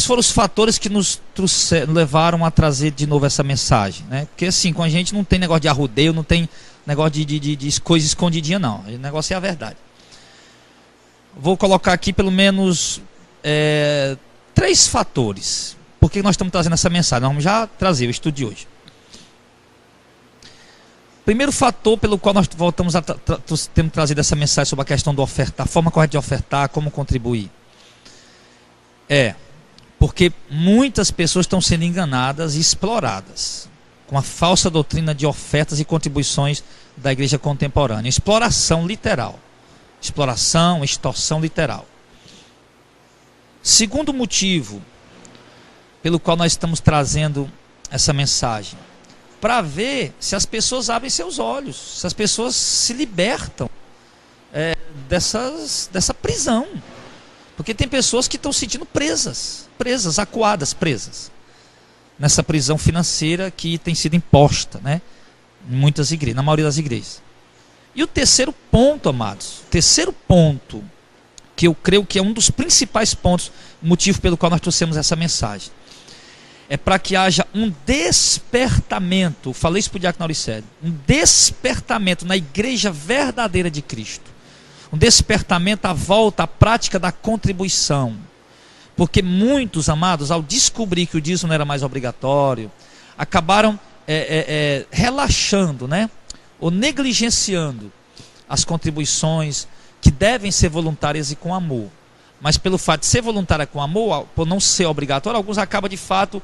quais foram os fatores que nos levaram a trazer de novo essa mensagem, né? Porque assim, com a gente não tem negócio de arrudeio, não tem negócio de coisa escondidinha, não. O negócio é a verdade. Vou colocar aqui pelo menos 3 fatores. Por que nós estamos trazendo essa mensagem? Nós vamos já trazer o estudo de hoje. Primeiro fator pelo qual nós voltamos a temos trazido essa mensagem sobre a questão do ofertar, a forma correta de ofertar, como contribuir. Porque muitas pessoas estão sendo enganadas e exploradas com a falsa doutrina de ofertas e contribuições da igreja contemporânea. Exploração literal. Exploração, extorsão literal. Segundo motivo pelo qual nós estamos trazendo essa mensagem, para ver se as pessoas abrem seus olhos, se as pessoas se libertam dessa prisão. Porque tem pessoas que estão se sentindo presas, acuadas, presas nessa prisão financeira que tem sido imposta, né, em muitas igrejas, na maioria das igrejas. E o terceiro ponto, amados, que eu creio que é um dos principais pontos, motivo pelo qual nós trouxemos essa mensagem, é para que haja um despertamento, falei isso para o diácono Auricélio, um despertamento na igreja verdadeira de Cristo, um despertamento à volta à prática da contribuição, porque muitos, amados, ao descobrir que o dízimo não era mais obrigatório, acabaram relaxando, né, ou negligenciando as contribuições que devem ser voluntárias e com amor. Mas pelo fato de ser voluntária com amor, por não ser obrigatório, alguns acabam de fato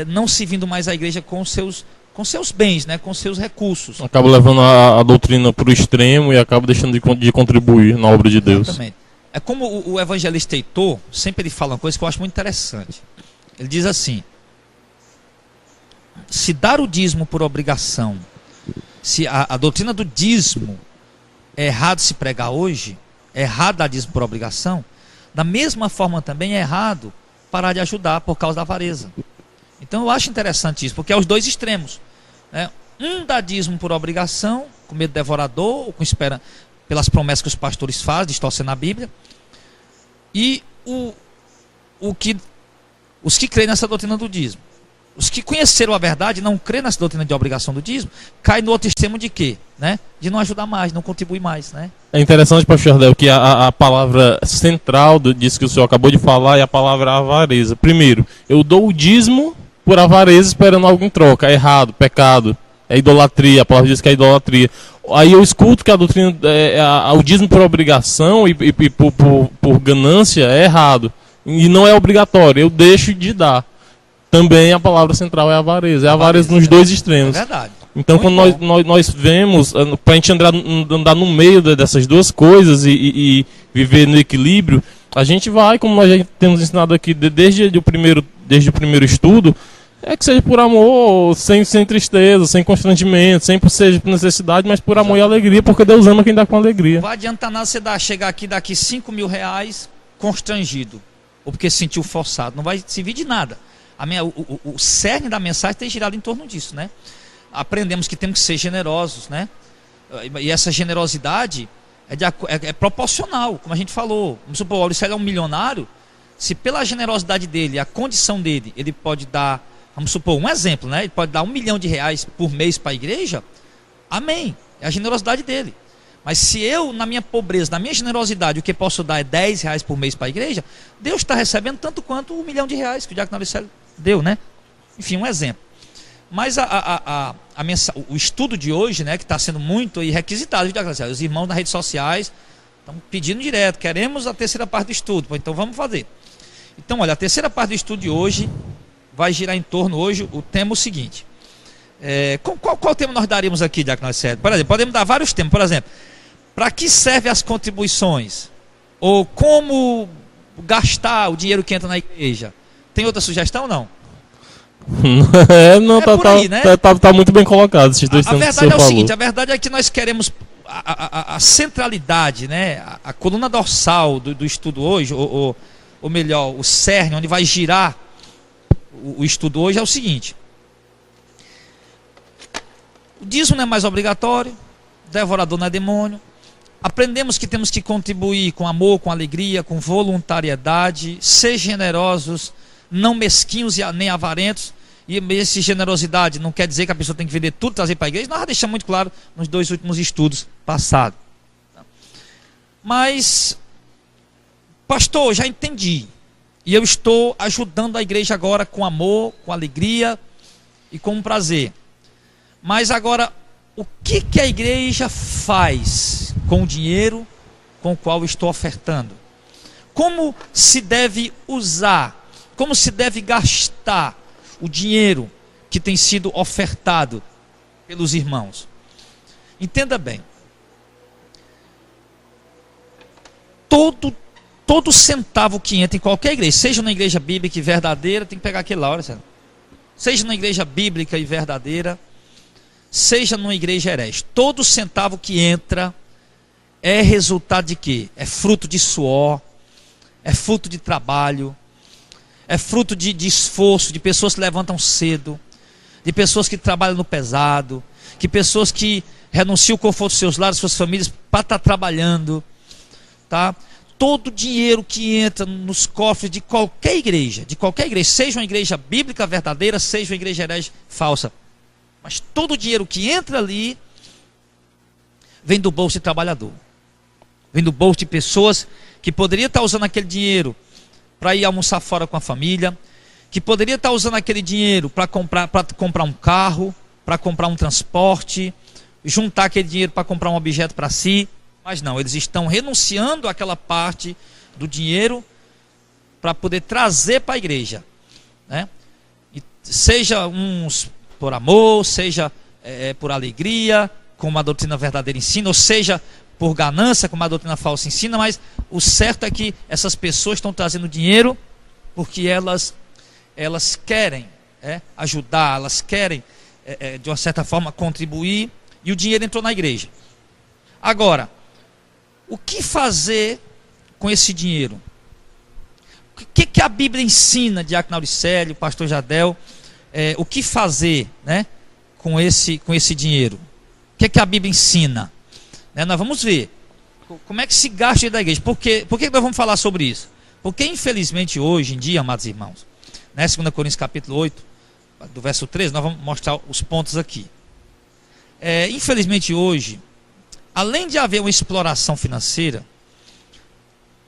não se vindo mais à igreja com seus bens, né, com seus recursos. Acaba levando a doutrina para o extremo e acaba deixando de contribuir na obra de Deus. Exatamente. É como o evangelista Heitor, sempre ele fala uma coisa que eu acho muito interessante. Ele diz assim: se dar o dízimo por obrigação, se a doutrina do dízimo é errado se pregar hoje, é errado dar dízimo por obrigação, da mesma forma também é errado parar de ajudar por causa da avareza. Então eu acho interessante isso, porque é os dois extremos, né? Um dá dízimo por obrigação, com medo devorador, ou com espera pelas promessas que os pastores fazem, distorcendo a Bíblia, e os que creem nessa doutrina do dízimo. Os que conheceram a verdade, não creem nessa doutrina de obrigação do dízimo, caem no outro extremo de quê? Né? De não ajudar mais, não contribuir mais, né? É interessante, pastor Jardel, que a palavra central disso que o senhor acabou de falar é a palavra avareza. Primeiro, eu dou o dízimo por avareza esperando algo em troca. É errado, pecado, é idolatria, a palavra diz que é idolatria. Aí eu escuto que a doutrina, o dízimo por obrigação e por ganância é errado. E não é obrigatório, eu deixo de dar. Também a palavra central é avareza. É avareza nos dois extremos. É verdade. Então, quando nós vemos, para a gente andar no meio dessas duas coisas e viver no equilíbrio, a gente vai, como nós já temos ensinado aqui desde o primeiro estudo, é que seja por amor, sem tristeza, sem constrangimento, sem seja por necessidade, mas por amor e alegria, porque Deus ama quem dá com alegria. Não vai adiantar nada você chegar aqui daqui R$5.000 constrangido, ou porque se sentiu forçado. Não vai servir de nada. O cerne da mensagem tem girado em torno disso, né? Aprendemos que temos que ser generosos, né? E essa generosidade é proporcional, como a gente falou. Vamos supor, o Auricélio é um milionário. Se pela generosidade dele, a condição dele, ele pode dar, vamos supor, um exemplo, né? Ele pode dar R$1 milhão por mês para a igreja. Amém, é a generosidade dele. Mas se eu, na minha pobreza, na minha generosidade, o que posso dar é R$10 por mês para a igreja, Deus está recebendo tanto quanto R$1 milhão que o diácono Auricélio deu, né? Enfim, um exemplo. Mas o estudo de hoje, né, que está sendo muito requisitado, os irmãos nas redes sociais estão pedindo direto, queremos a terceira parte do estudo, então vamos fazer. Então, olha, a terceira parte do estudo de hoje vai girar em torno, hoje, o tema é o seguinte. Qual tema nós daríamos aqui, diácono Auricélio? Por exemplo, podemos dar vários temas, por exemplo, para que servem as contribuições? Ou como gastar o dinheiro que entra na igreja? Tem outra sugestão ou não? Não, aí, né? Tá muito bem colocado esses dois temas. A verdade é o seguinte, a verdade é que nós queremos a centralidade, né? A coluna dorsal do estudo hoje, ou melhor, o cerne, onde vai girar o estudo hoje é o seguinte: o dízimo não é mais obrigatório, devorador não é demônio. Aprendemos que temos que contribuir com amor, com alegria, com voluntariedade, ser generosos não mesquinhos e nem avarentos. E essa generosidade não quer dizer que a pessoa tem que vender tudo, trazer para a igreja. Nós já deixamos muito claro nos 2 últimos estudos passados. Mas, pastor, já entendi. E eu estou ajudando a igreja agora com amor, com alegria e com prazer. Mas agora, o que a igreja faz com o dinheiro com o qual eu estou ofertando? Como se deve usar? Como se deve gastar o dinheiro que tem sido ofertado pelos irmãos? Entenda bem. Todo centavo que entra em qualquer igreja, seja na igreja bíblica e verdadeira, tem que pegar aquele lá, olha só. Seja na igreja bíblica e verdadeira, seja numa igreja herege, todo centavo que entra é resultado de quê? É fruto de suor, é fruto de trabalho, é fruto de esforço, de pessoas que levantam cedo, de pessoas que trabalham no pesado, de pessoas que renunciam o conforto dos seus lares, suas famílias, para estar trabalhando, tá? Todo dinheiro que entra nos cofres de qualquer igreja, seja uma igreja bíblica verdadeira, seja uma igreja herege falsa, mas todo o dinheiro que entra ali vem do bolso de trabalhador, vem do bolso de pessoas que poderiam estar usando aquele dinheiro para ir almoçar fora com a família, que poderia estar usando aquele dinheiro para comprar um carro, para comprar um transporte, juntar aquele dinheiro para comprar um objeto para si. Mas não, eles estão renunciando àquela parte do dinheiro para poder trazer para a igreja, né? E seja uns por amor, seja por alegria, como a doutrina verdadeira ensina, ou seja por ganância, como a doutrina falsa ensina. Mas o certo é que essas pessoas estão trazendo dinheiro porque elas querem ajudar, elas querem de uma certa forma contribuir, e o dinheiro entrou na igreja. Agora, o que fazer com esse dinheiro? O que a Bíblia ensina, Diácono Auricélio, Pastor Jadel? O que fazer, né, com esse dinheiro? O que a Bíblia ensina? Nós vamos ver como é que se gasta o dinheiro da igreja. Por que nós vamos falar sobre isso? Porque infelizmente hoje em dia, amados irmãos, né, 2 Coríntios capítulo 8, do verso 13, nós vamos mostrar os pontos aqui. Infelizmente hoje, além de haver uma exploração financeira,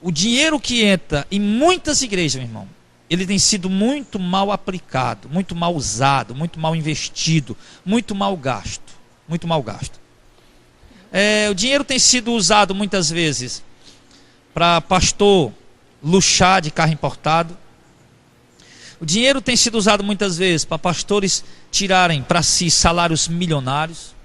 o dinheiro que entra em muitas igrejas, meu irmão, ele tem sido muito mal aplicado, muito mal usado, muito mal investido, muito mal gasto. Muito mal gasto. O dinheiro tem sido usado muitas vezes para pastor luxar de carro importado. O dinheiro tem sido usado muitas vezes para pastores tirarem para si salários milionários.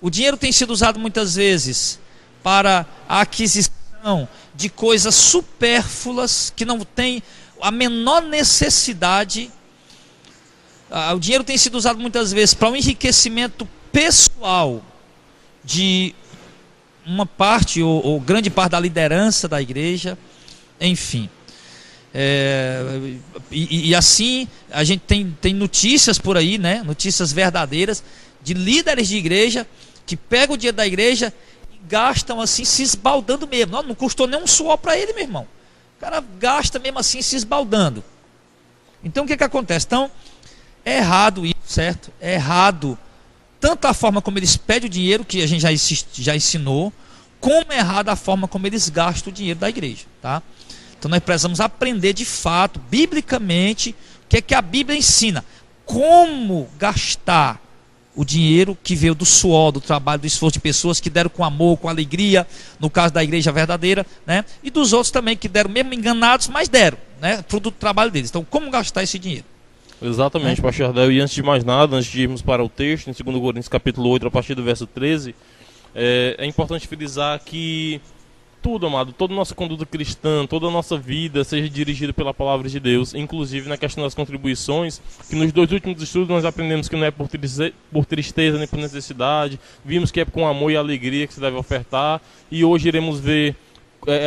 O dinheiro tem sido usado muitas vezes para a aquisição de coisas supérfluas que não tem a menor necessidade. O dinheiro tem sido usado muitas vezes para o enriquecimento pessoal de uma parte ou grande parte da liderança da igreja, enfim. E assim a gente tem notícias por aí, né? Notícias verdadeiras de líderes de igreja que pegam o dinheiro da igreja e gastam assim, se esbaldando mesmo. Não custou nem um suor para ele, meu irmão. O cara gasta mesmo assim, se esbaldando. Então o que acontece? Então, é errado isso, certo? É errado tanto a forma como eles pedem o dinheiro, que a gente já ensinou, como é errada a forma como eles gastam o dinheiro da igreja, tá? Então nós precisamos aprender de fato, biblicamente, o que é que a Bíblia ensina. Como gastar o dinheiro que veio do suor, do trabalho, do esforço de pessoas que deram com amor, com alegria, no caso da igreja verdadeira, né? E dos outros também que deram, mesmo enganados, mas deram, né? Produto do trabalho deles. Então como gastar esse dinheiro? Exatamente, Pastor Jardel. E antes de mais nada, antes de irmos para o texto, em 2 Coríntios capítulo 8, a partir do verso 13, é importante frisar que tudo, amado, toda a nossa conduta cristã, toda a nossa vida seja dirigida pela palavra de Deus, inclusive na questão das contribuições, que nos 2 últimos estudos nós aprendemos que não é por tristeza nem por necessidade, vimos que é com amor e alegria que se deve ofertar, e hoje iremos ver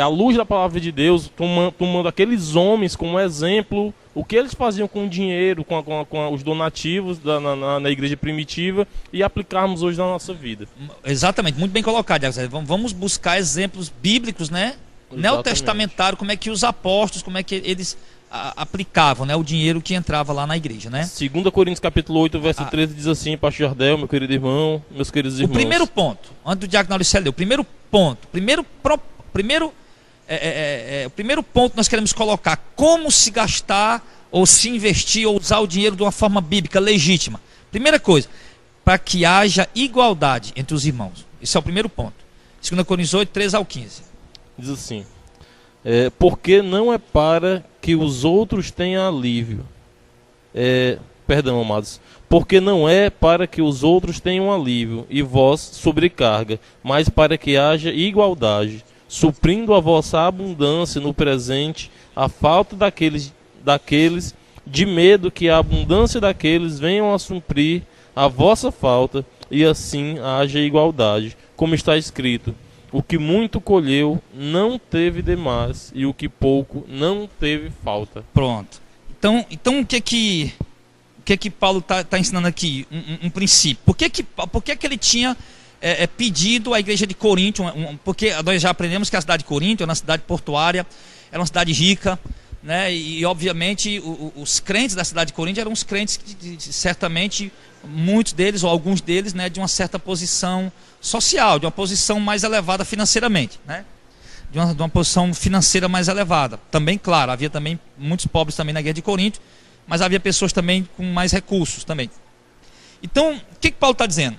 à luz da palavra de Deus, tomando aqueles homens como exemplo, o que eles faziam com o dinheiro, com os donativos na igreja primitiva, e aplicarmos hoje na nossa vida. Exatamente, muito bem colocado. Vamos buscar exemplos bíblicos, né? Neotestamentário, como é que os apóstolos, como é que eles aplicavam, né, o dinheiro que entrava lá na igreja, né? 2 Coríntios capítulo 8, verso 13 diz assim, pastor Jardel, meu querido irmão, meus queridos irmãos. O primeiro ponto, antes do diácono Auricelio, o primeiro ponto, o primeiro ponto que nós queremos colocar, como se gastar, ou se investir, ou usar o dinheiro de uma forma bíblica, legítima. Primeira coisa, para que haja igualdade entre os irmãos. Esse é o primeiro ponto. 2 Coríntios 8, 13 ao 15. Diz assim, porque não é para que os outros tenham alívio. Perdão, amados. Porque não é para que os outros tenham alívio e vós sobrecarga, mas para que haja igualdade, suprindo a vossa abundância no presente, a falta daqueles de medo que a abundância daqueles venham a suprir a vossa falta, e assim haja igualdade. Como está escrito, o que muito colheu não teve demais, e o que pouco não teve falta. Pronto. Então o que Paulo está ensinando aqui? Um princípio. Por que ele tinha pedido à igreja de Corinto? Porque nós já aprendemos que a cidade de Corinto era uma cidade portuária, era uma cidade rica, né? E obviamente os crentes da cidade de Corinto eram os crentes que certamente muitos deles ou alguns deles, né, de uma certa posição social, de uma posição mais elevada financeiramente, né? De uma posição financeira mais elevada. Também, claro, havia também muitos pobres também na igreja de Corinto, mas havia pessoas também com mais recursos também. Então, o que Paulo está dizendo?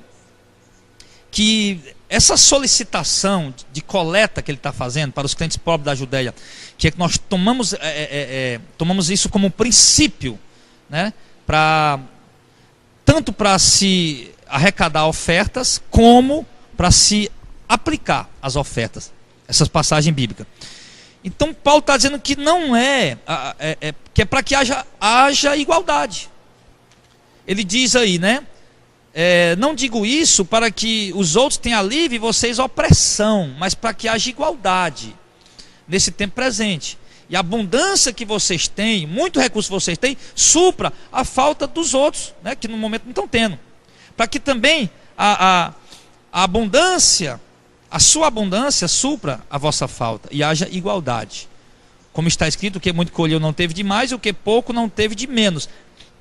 Que essa solicitação de coleta que ele está fazendo para os crentes pobres da Judéia, que é que nós tomamos isso como princípio, né, tanto para se arrecadar ofertas, como para se aplicar as ofertas, essas passagens bíblicas. Então Paulo está dizendo que não que é para que haja igualdade. Ele diz aí, né? Não digo isso para que os outros tenham alívio e vocês opressão, mas para que haja igualdade nesse tempo presente. E a abundância que vocês têm, muito recurso que vocês têm, supra a falta dos outros, né, que no momento não estão tendo. Para que também a abundância, a sua abundância supra a vossa falta e haja igualdade. Como está escrito, o que muito colheu não teve de mais, e o que pouco não teve de menos.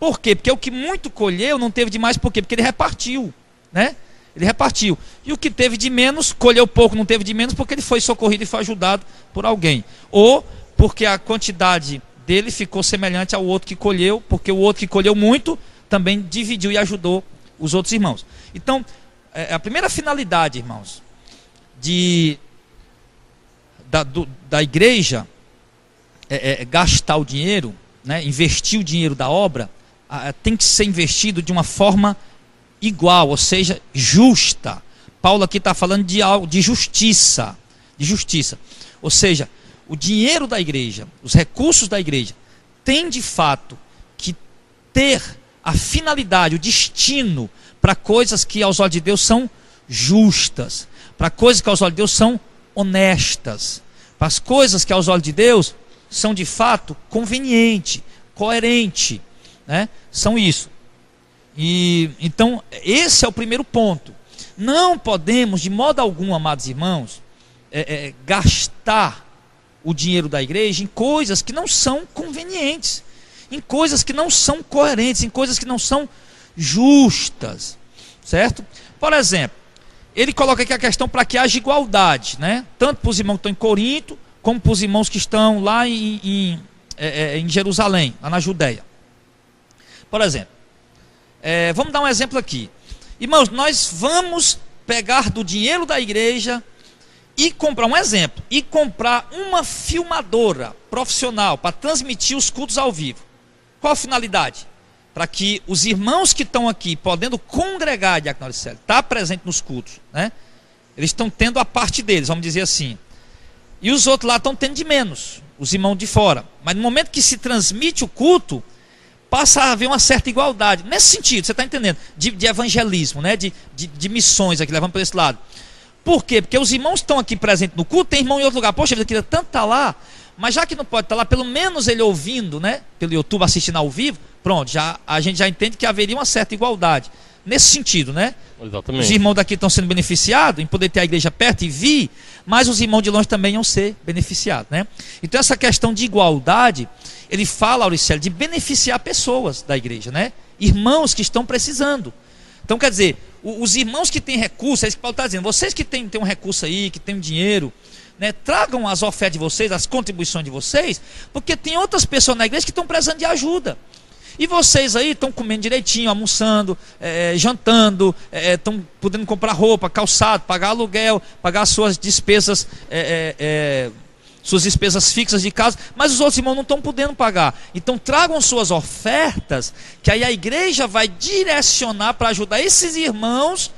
Por quê? Porque o que muito colheu não teve de mais, por quê? Porque ele repartiu, né? Ele repartiu. E o que teve de menos, colheu pouco, não teve de menos, porque ele foi socorrido e foi ajudado por alguém. Ou porque a quantidade dele ficou semelhante ao outro que colheu, porque o outro que colheu muito também dividiu e ajudou os outros irmãos. Então, a primeira finalidade, irmãos, da igreja gastar o dinheiro, né, investir o dinheiro da obra, tem que ser investido de uma forma igual, ou seja, justa. Paulo aqui está falando de justiça, ou seja, o dinheiro da igreja, os recursos da igreja, tem de fato que ter a finalidade, o destino para coisas que aos olhos de Deus são justas, para coisas que aos olhos de Deus são honestas, para as coisas que aos olhos de Deus são de fato conveniente, coerente, né? São isso. E então esse é o primeiro ponto. Não podemos de modo algum, amados irmãos, gastar o dinheiro da igreja em coisas que não são convenientes, em coisas que não são coerentes, em coisas que não são justas, certo? Por exemplo, ele coloca aqui a questão para que haja igualdade, né? Tanto para os irmãos que estão em Corinto, como para os irmãos que estão lá em Jerusalém, lá na Judéia. Por exemplo, vamos dar um exemplo aqui. Irmãos, nós vamos pegar do dinheiro da igreja e comprar uma filmadora profissional para transmitir os cultos ao vivo. Qual a finalidade? Para que os irmãos que estão aqui, podendo congregar, diácono Auricelio, estar presente nos cultos, né? Eles estão tendo a parte deles, vamos dizer assim. E os outros lá estão tendo de menos, os irmãos de fora. Mas no momento que se transmite o culto, passa a haver uma certa igualdade. Nesse sentido, você está entendendo? De evangelismo, né? De missões aqui, levando para esse lado. Por quê? Porque os irmãos estão aqui presentes no culto, tem irmão em outro lugar. Poxa, eu queria tanto estar lá, mas já que não pode estar lá, pelo menos ele ouvindo, né? Pelo YouTube, assistindo ao vivo, pronto, a gente já entende que haveria uma certa igualdade. Nesse sentido, né? Exatamente. Os irmãos daqui estão sendo beneficiados em poder ter a igreja perto e vir, mas os irmãos de longe também iam ser beneficiados, né? Então essa questão de igualdade, ele fala, Auricelio, de beneficiar pessoas da igreja, né? Irmãos que estão precisando. Então quer dizer, os irmãos que têm recursos, é isso que Paulo está dizendo, vocês que têm um recurso aí, que têm dinheiro, né? Tragam as ofertas de vocês, as contribuições de vocês, porque tem outras pessoas na igreja que estão precisando de ajuda. E vocês aí estão comendo direitinho, almoçando, jantando, estão podendo comprar roupa, calçado, pagar aluguel, pagar suas despesas, suas despesas fixas de casa, mas os outros irmãos não estão podendo pagar. Então tragam suas ofertas, que aí a igreja vai direcionar para ajudar esses irmãos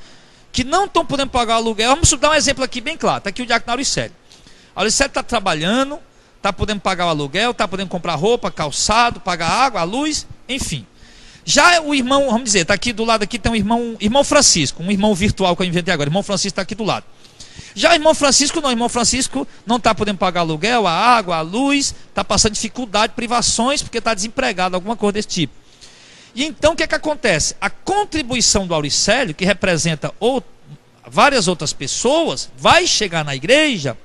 que não estão podendo pagar aluguel. Vamos dar um exemplo aqui bem claro. Está aqui o diácono Auricelio. Auricelio está trabalhando, está podendo pagar o aluguel, está podendo comprar roupa, calçado, pagar água, a luz, enfim. Já o irmão, vamos dizer, está aqui do lado, aqui tem um irmão Francisco, um irmão virtual que eu inventei agora, irmão Francisco está aqui do lado. Já o irmão Francisco não está podendo pagar aluguel, a água, a luz, está passando dificuldade, privações, porque está desempregado, alguma coisa desse tipo. E então o que é que acontece? A contribuição do Auricelio, que representa várias outras pessoas, vai chegar na igreja,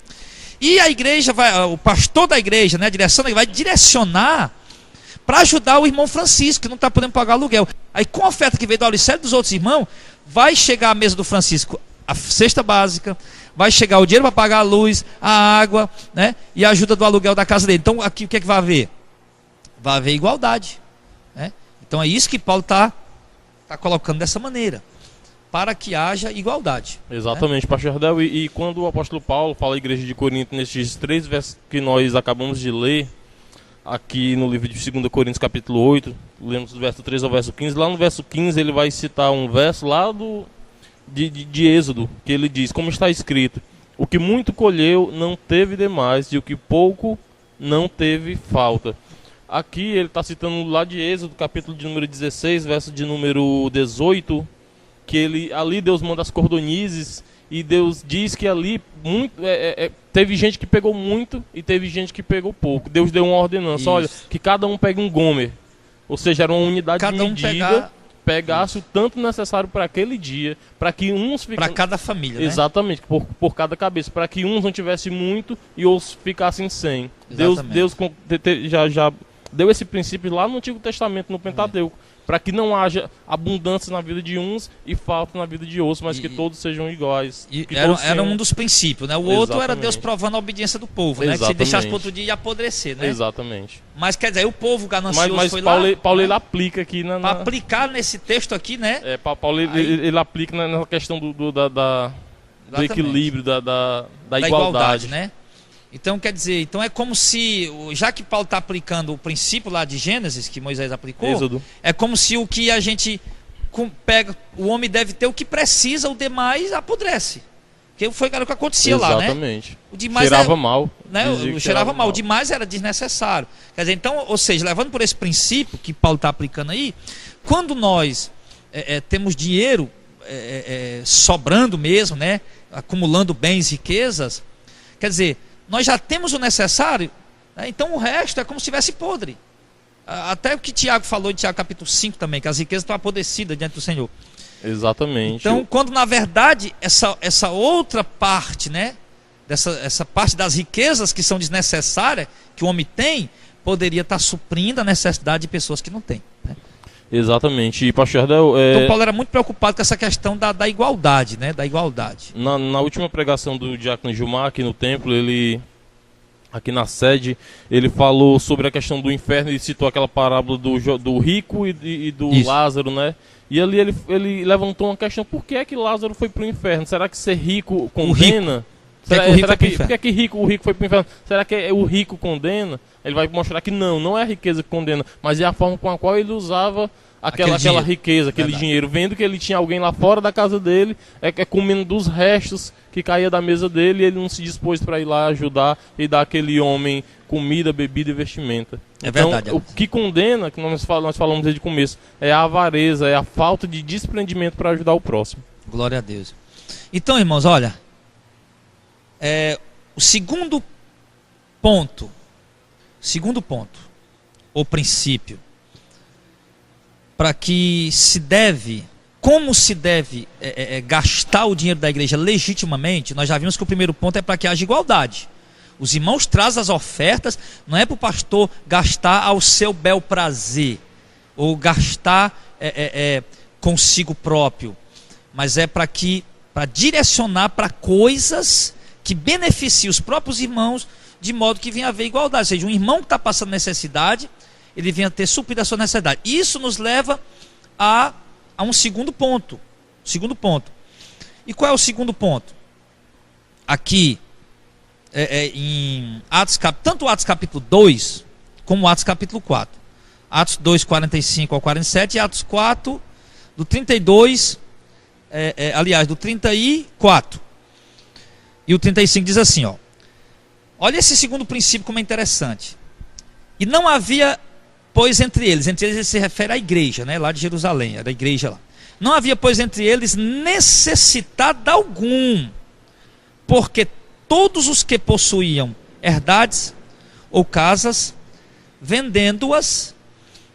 e a igreja o pastor da igreja, né, a direção da igreja, vai direcionar para ajudar o irmão Francisco, que não está podendo pagar aluguel. Aí com a oferta que veio do Auricelio e dos outros irmãos, vai chegar à mesa do Francisco a cesta básica, vai chegar o dinheiro para pagar a luz, a água, né, e a ajuda do aluguel da casa dele. Então aqui o que é que vai haver? Vai haver igualdade, né? Então é isso que Paulo está colocando dessa maneira, para que haja igualdade. Exatamente, né? Pastor Ardel, e quando o apóstolo Paulo fala à igreja de Corinto, nesses 3 versos que nós acabamos de ler, aqui no livro de 2 Coríntios capítulo 8, lemos do verso 3 ao verso 15, lá no verso 15 ele vai citar um verso lá de Êxodo, que ele diz, como está escrito, o que muito colheu não teve demais, e o que pouco não teve falta. Aqui ele está citando lá de Êxodo, capítulo de número 16, verso de número 18, que ali Deus manda as cordonizes, e Deus diz que ali teve gente que pegou muito e teve gente que pegou pouco. Deus deu uma ordenança, olha, que cada um pegue um gomer, ou seja, era uma unidade de medida, pegasse o tanto necessário para aquele dia, para que uns para cada família, né? Exatamente, por cada cabeça, para que uns não tivessem muito e outros ficassem sem. Deus já deu esse princípio lá no Antigo Testamento, no Pentateuco, para que não haja abundância na vida de uns e falta na vida de outros, mas que todos sejam iguais. Era um dos princípios, né? O outro era Deus provando a obediência do povo, né? Que se deixasse para outro dia ia apodrecer, né? Exatamente. Mas quer dizer, o povo ganancioso mas foi Paulo, lá... Paulo ele aplica aqui para aplicar nesse texto aqui, né? Paulo ele aplica na questão do equilíbrio, da igualdade, né? Então quer dizer, é como se, já que Paulo está aplicando o princípio lá de Gênesis, que Moisés aplicou, Êxodo. É como se o que a gente pega, o homem deve ter o que precisa, o demais apodrece. Que foi o que acontecia lá, né? Exatamente. O demais cheirava mal. Né? Cheirava mal. O demais era desnecessário. Quer dizer, então, ou seja, levando por esse princípio que Paulo está aplicando aí, quando nós temos dinheiro sobrando mesmo, né? Acumulando bens, riquezas, quer dizer, nós já temos o necessário, né? Então o resto é como se estivesse podre. Até o que Tiago falou em Tiago capítulo 5 também, que as riquezas estão apodrecidas diante do Senhor. Exatamente. Então, quando na verdade essa outra parte, né, essa parte das riquezas que são desnecessárias, que o homem tem, poderia estar suprindo a necessidade de pessoas que não têm, né? Exatamente. E pastor Ardel, então Paulo era muito preocupado com essa questão da igualdade, né? Da igualdade. Na última pregação do diácono Gilmar aqui no templo, aqui na sede, ele falou sobre a questão do inferno e citou aquela parábola do rico e do Isso. Lázaro, né? E ali ele levantou uma questão, por que é que Lázaro foi para o inferno? Será que ser rico condena? Por que é que o rico foi para o inferno? Será que o rico condena? Ele vai mostrar que não é a riqueza que condena, mas é a forma com a qual ele usava aquela riqueza, aquele dinheiro, vendo que ele tinha alguém lá fora da casa dele, comendo dos restos que caía da mesa dele, e ele não se dispôs para ir lá ajudar e dar àquele homem comida, bebida e vestimenta. Então, verdade. O que condena, que nós falamos desde o começo, é a avareza, é a falta de desprendimento para ajudar o próximo. Glória a Deus. Então, irmãos, olha, O segundo ponto, ou princípio, para que se deve, como se deve gastar o dinheiro da igreja legitimamente, nós já vimos que o primeiro ponto é para que haja igualdade. Os irmãos trazem as ofertas, não é para o pastor gastar ao seu bel prazer, ou gastar consigo próprio, mas é para direcionar para coisas que beneficiem os próprios irmãos, de modo que venha a haver igualdade. Ou seja, um irmão que está passando necessidade, ele venha ter suprido a sua necessidade. Isso nos leva a um segundo ponto. E qual é o segundo ponto? Aqui, em Atos, tanto Atos capítulo 2, como Atos capítulo 4. Atos 2, 45 ao 47 e Atos 4, do 32, do 34. E o 35 diz assim, ó. Olha esse segundo princípio como é interessante. E não havia, pois, entre eles ele se refere à igreja, né, lá de Jerusalém, era a igreja lá. Não havia, pois, entre eles necessidade algum, porque todos os que possuíam herdades ou casas, vendendo-as,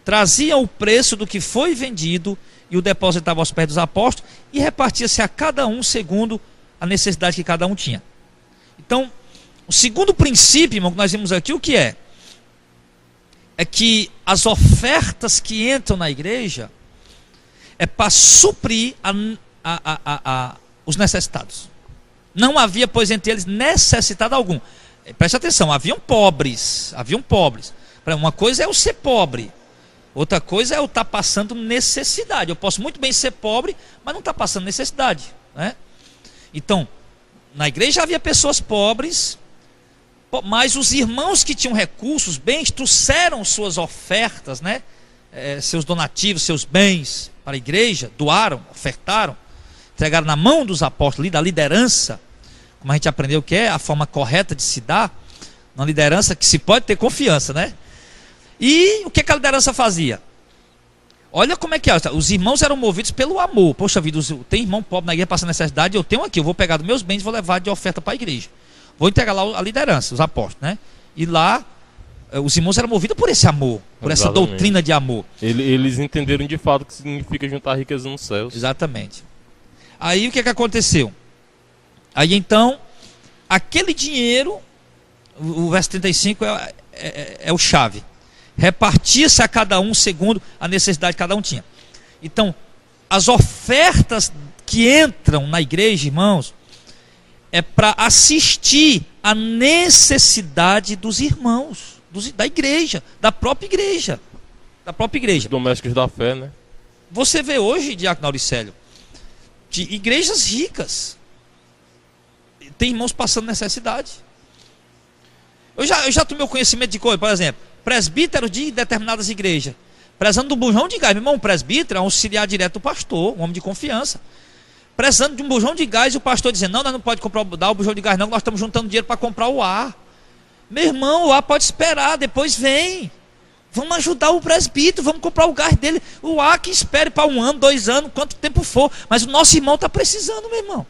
traziam o preço do que foi vendido e o depositavam aos pés dos apóstolos e repartia-se a cada um segundo a necessidade que cada um tinha. Então, o segundo princípio, irmão, que nós vimos aqui, o que é? É que as ofertas que entram na igreja é para suprir os necessitados. Não havia, pois, entre eles necessitado algum. Preste atenção, haviam pobres. Uma coisa é eu ser pobre, outra coisa é eu estar passando necessidade. Eu posso muito bem ser pobre, mas não estar passando necessidade, né? Então, na igreja havia pessoas pobres, mas os irmãos que tinham recursos, bens, trouxeram suas ofertas, né? Seus donativos, seus bens para a igreja, doaram, ofertaram, entregaram na mão dos apóstolos, da liderança, como a gente aprendeu que é a forma correta de se dar, uma liderança que se pode ter confiança, né? E o que a liderança fazia? Olha como é que é, os irmãos eram movidos pelo amor. Poxa vida, tem irmão pobre na igreja passando necessidade, eu tenho aqui, eu vou pegar dos meus bens e vou levar de oferta para a igreja. Vou entregar lá a liderança, os apóstolos, né? E lá, os irmãos eram movidos por esse amor, por essa doutrina de amor. Eles entenderam de fato o que significa juntar riqueza nos céus. Exatamente. Aí o que aconteceu? Aí então, aquele dinheiro, o verso 35 é o chave. Repartia-se a cada um segundo a necessidade que cada um tinha. Então, as ofertas que entram na igreja, irmãos, é para assistir a necessidade dos irmãos, da igreja, da própria igreja. Os domésticos da fé, né? Você vê hoje, Diácono Auricélio, de igrejas ricas, tem irmãos passando necessidade. Eu já tomei o conhecimento de coisa, por exemplo, presbítero de determinadas igrejas, prezando do bujão de gás. Meu irmão, um presbítero é um auxiliar direto do pastor, um homem de confiança. Prezando de um bujão de gás e o pastor dizendo, não, nós não podemos dar o bujão de gás não, nós estamos juntando dinheiro para comprar o ar. Meu irmão, o ar pode esperar, depois vem. Vamos ajudar o presbítero, vamos comprar o gás dele. O ar que espere para 1 ano, 2 anos, quanto tempo for. Mas o nosso irmão está precisando, meu irmão.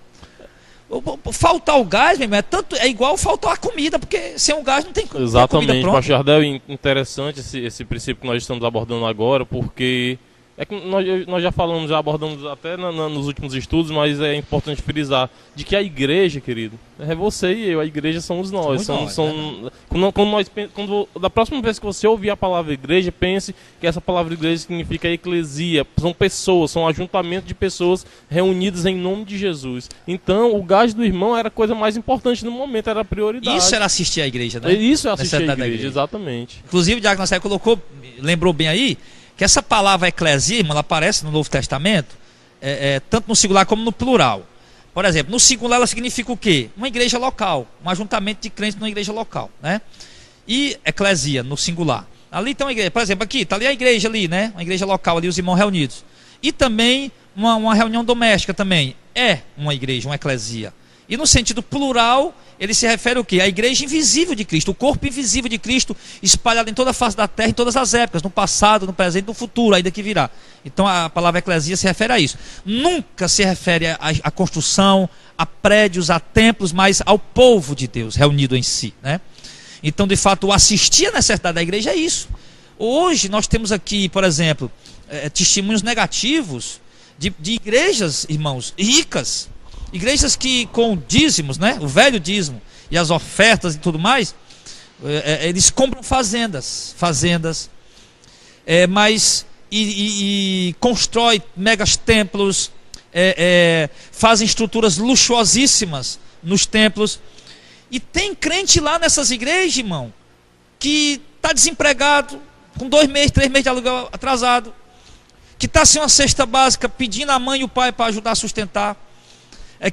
Faltar o gás, meu irmão, é igual faltar a comida, porque sem o gás não tem comida pronta. Exatamente, Pastor Jardel, interessante esse princípio que nós estamos abordando agora, porque é que nós já falamos, já abordamos até nos últimos estudos, mas é importante frisar de que a igreja, querido, é você e eu, a igreja somos nós. Da próxima vez que você ouvir a palavra igreja, pense que essa palavra igreja significa eclesia, são pessoas, são ajuntamento de pessoas reunidas em nome de Jesus. Então, o gás do irmão era a coisa mais importante no momento, era a prioridade. Isso era assistir à igreja, né? Isso é assistir à igreja, exatamente. Inclusive, o Diácono Sérgio lembrou bem aí, que essa palavra eclesia, ela aparece no Novo Testamento, tanto no singular como no plural. Por exemplo, no singular ela significa o quê? Uma igreja local, um ajuntamento de crentes numa igreja local, né? E eclesia, no singular. Ali tem uma igreja, por exemplo, aqui, está ali a igreja ali, né? Uma igreja local ali, os irmãos reunidos. E também uma reunião doméstica também, é uma igreja, uma eclesia. E no sentido plural, ele se refere ao quê? A igreja invisível de Cristo, o corpo invisível de Cristo, espalhado em toda a face da terra, em todas as épocas, no passado, no presente, no futuro, ainda que virá. Então a palavra eclesia se refere a isso. Nunca se refere à construção, a prédios, a templos, mas ao povo de Deus reunido em si, né? Então, de fato, o assistir à necessidade da igreja é isso. Hoje nós temos aqui, por exemplo, testemunhos negativos de igrejas, irmãos, ricas, igrejas que com dízimos, né, o velho dízimo e as ofertas e tudo mais, eles compram fazendas, mas constrói megas templos, fazem estruturas luxuosíssimas nos templos. E tem crente lá nessas igrejas, irmão, que está desempregado, com 2 meses, 3 meses de aluguel atrasado, que está sem uma cesta básica, pedindo a mãe e o pai para ajudar a sustentar,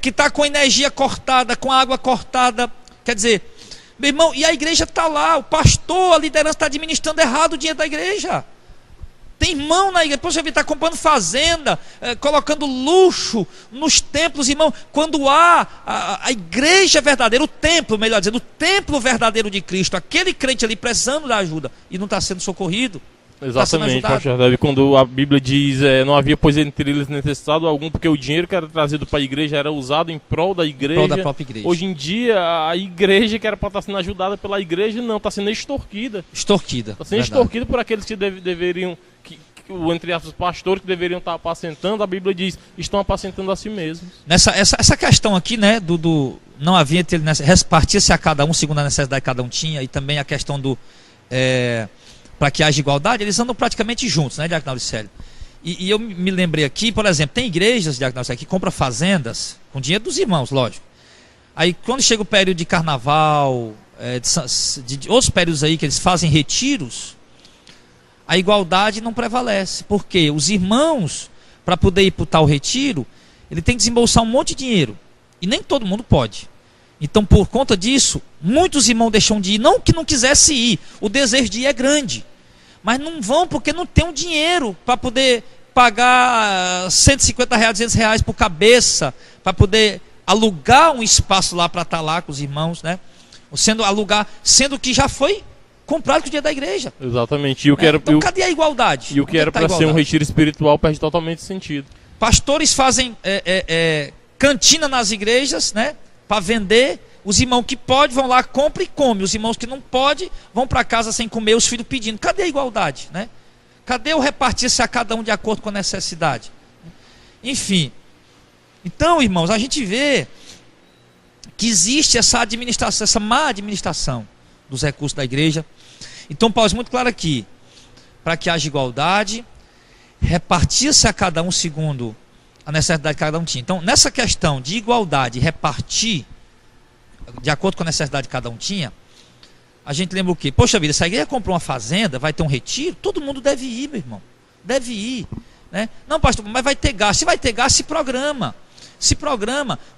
que está com a energia cortada, com a água cortada. Quer dizer, meu irmão, e a igreja está lá, o pastor, a liderança está administrando errado o dinheiro da igreja. Tem irmão na igreja, poxa, está comprando fazenda, colocando luxo nos templos, irmão. Quando há a igreja verdadeira, o templo, melhor dizendo, o templo verdadeiro de Cristo, aquele crente ali precisando da ajuda e não está sendo socorrido. Exatamente, pastor Davi, quando a Bíblia diz não havia pois entre eles necessidade algum, porque o dinheiro que era trazido para a igreja era usado em prol da igreja. Em prol da própria igreja. Hoje em dia, a igreja que era para estar sendo ajudada pela igreja, não, está sendo extorquida. Está sendo extorquida por aqueles que deveriam, entre aspas, pastores que deveriam estar apacentando. A Bíblia diz, estão apacentando a si mesmos. Essa questão aqui, né, não havia entre eles, repartia-se a cada um segundo a necessidade que cada um tinha, e também a questão para que haja igualdade, eles andam praticamente juntos, né, Diácono Auricélio? E eu me lembrei aqui, por exemplo, tem igrejas, Diácono Auricélio, que compram fazendas com dinheiro dos irmãos, lógico. Aí quando chega o período de carnaval, de outros períodos aí que eles fazem retiros, a igualdade não prevalece. Porque os irmãos, para poder ir para o tal retiro, ele tem que desembolsar um monte de dinheiro. E nem todo mundo pode. Então, por conta disso, muitos irmãos deixam de ir, não que não quisesse ir, o desejo de ir é grande, mas não vão porque não tem um dinheiro para poder pagar R$150, R$200 por cabeça, para poder alugar um espaço lá para estar lá com os irmãos, né? Sendo que já foi comprado com o dinheiro da igreja. Exatamente. Então, cadê a igualdade? E o que era para ser um retiro espiritual perde totalmente sentido. Pastores fazem cantina nas igrejas, né? Para vender. Os irmãos que podem vão lá, compram e comem. Os irmãos que não podem vão para casa sem comer, os filhos pedindo. Cadê a igualdade, né? Cadê o repartir-se a cada um de acordo com a necessidade? Enfim. Então, irmãos, a gente vê que existe essa administração, essa má administração dos recursos da igreja. Então, Paulo é muito claro aqui, para que haja igualdade, repartir-se a cada um segundo a necessidade que cada um tinha. Então, nessa questão de igualdade, repartir de acordo com a necessidade que cada um tinha, a gente lembra o quê? Poxa vida, se a igreja comprou uma fazenda, vai ter um retiro, todo mundo deve ir, meu irmão. Deve ir, né? Não, pastor, mas vai ter gasto. Se vai ter gasto, se programa.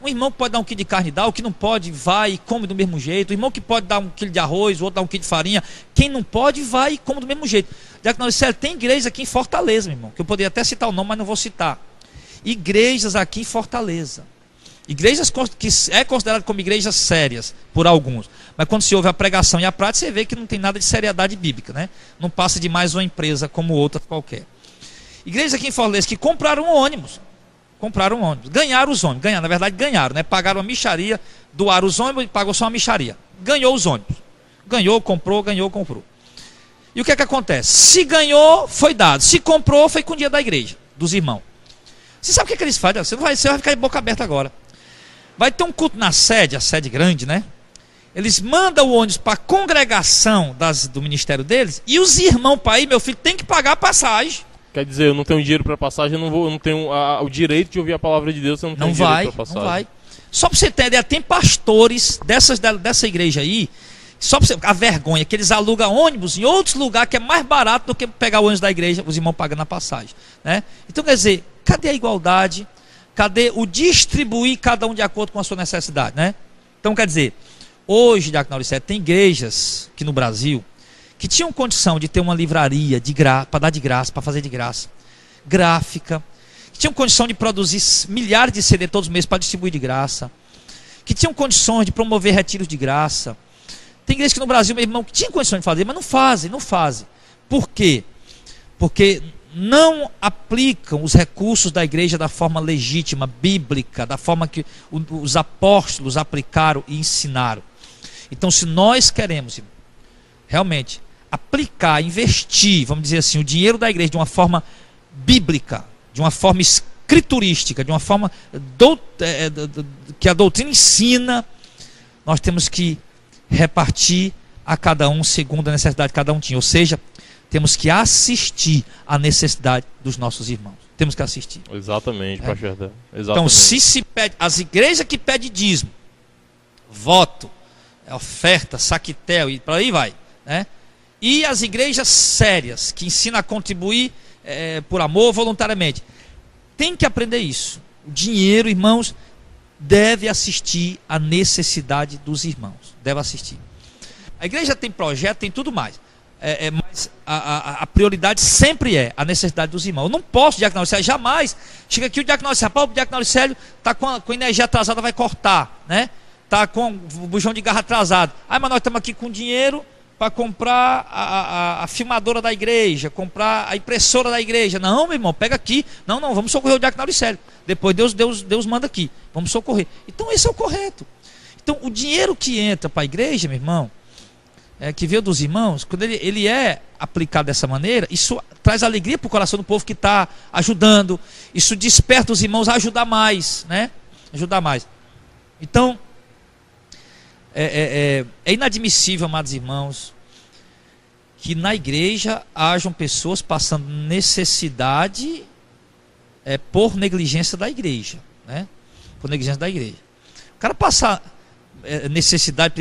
Um irmão que pode dar um quilo de carne dá, o que não pode vai e come do mesmo jeito. O irmão que pode dar um quilo de arroz, o outro dá um quilo de farinha. Quem não pode vai e come do mesmo jeito. Tem igreja aqui em Fortaleza, meu irmão, que eu poderia até citar o nome, mas não vou citar. Igrejas aqui em Fortaleza, igrejas que é considerado como igrejas sérias por alguns, mas quando se ouve a pregação e a prática, você vê que não tem nada de seriedade bíblica, né? Não passa de mais uma empresa como outra qualquer. Igrejas aqui em Fortaleza que compraram ônibus, ganharam os ônibus, ganharam, né? Pagaram a mixaria, doaram os ônibus e pagou só uma mixaria, ganhou os ônibus, comprou. E o que é que acontece? Se ganhou, foi dado, se comprou, foi com o dinheiro da igreja, dos irmãos. Você sabe o que eles fazem? Você vai ficar de boca aberta agora. Vai ter um culto na sede, a sede grande, né? Eles mandam o ônibus para a congregação do ministério deles, e os irmãos para ir, meu filho, tem que pagar a passagem. Quer dizer, eu não tenho dinheiro para passagem, eu não tenho o direito de ouvir a palavra de Deus, eu não tenho dinheiro para passagem. Não vai. Só para você ter ideia, tem pastores dessa igreja aí, só para você, a vergonha, que eles alugam ônibus em outros lugares que é mais barato do que pegar o ônibus da igreja, os irmãos pagando a passagem, né? Então, quer dizer, cadê a igualdade? Cadê o distribuir cada um de acordo com a sua necessidade, né? Então, quer dizer, hoje, Diácono Auricélio, tem igrejas aqui no Brasil que tinham condição de ter uma livraria para dar de graça, para fazer de graça, gráfica, que tinham condição de produzir milhares de CD todos os meses para distribuir de graça, que tinham condições de promover retiros de graça. Tem igrejas que no Brasil, meu irmão, que tinham condições de fazer, mas não fazem. Por quê? Porque não aplicam os recursos da igreja da forma legítima, bíblica, da forma que os apóstolos aplicaram e ensinaram. Então, se nós queremos realmente aplicar, investir, vamos dizer assim, o dinheiro da igreja de uma forma bíblica, de uma forma escriturística, de uma forma que a doutrina ensina, nós temos que repartir a cada um segundo a necessidade que cada um tinha. Ou seja, temos que assistir à necessidade dos nossos irmãos. Temos que assistir. Exatamente, pastor. Exatamente. Então, se pede, as igrejas que pedem dízimo, voto, oferta, saquitel e por aí vai, né? E as igrejas sérias que ensinam a contribuir por amor voluntariamente, tem que aprender isso. O dinheiro, irmãos, deve assistir à necessidade dos irmãos. Deve assistir. A igreja tem projeto, tem tudo mais. Mas a prioridade sempre é a necessidade dos irmãos. Eu não posso, Diácono Auricélio, jamais. Chega aqui o Diácono Auricélio, o Diácono Auricélio está com energia atrasada, vai cortar, né? Está com o bujão de garra atrasado. Mas nós estamos aqui com dinheiro para comprar a filmadora da igreja, comprar a impressora da igreja. Não, meu irmão, pega aqui. Não, vamos socorrer o Diácono Auricélio. Depois Deus manda aqui. Vamos socorrer. Então esse é o correto. Então o dinheiro que entra para a igreja, meu irmão, que veio dos irmãos, quando ele é aplicado dessa maneira, isso traz alegria para o coração do povo que está ajudando. Isso desperta os irmãos a ajudar mais, né? Ajudar mais. Então, é inadmissível, amados irmãos, que na igreja hajam pessoas passando necessidade por negligência da igreja, né? Por negligência da igreja. O cara passa necessidade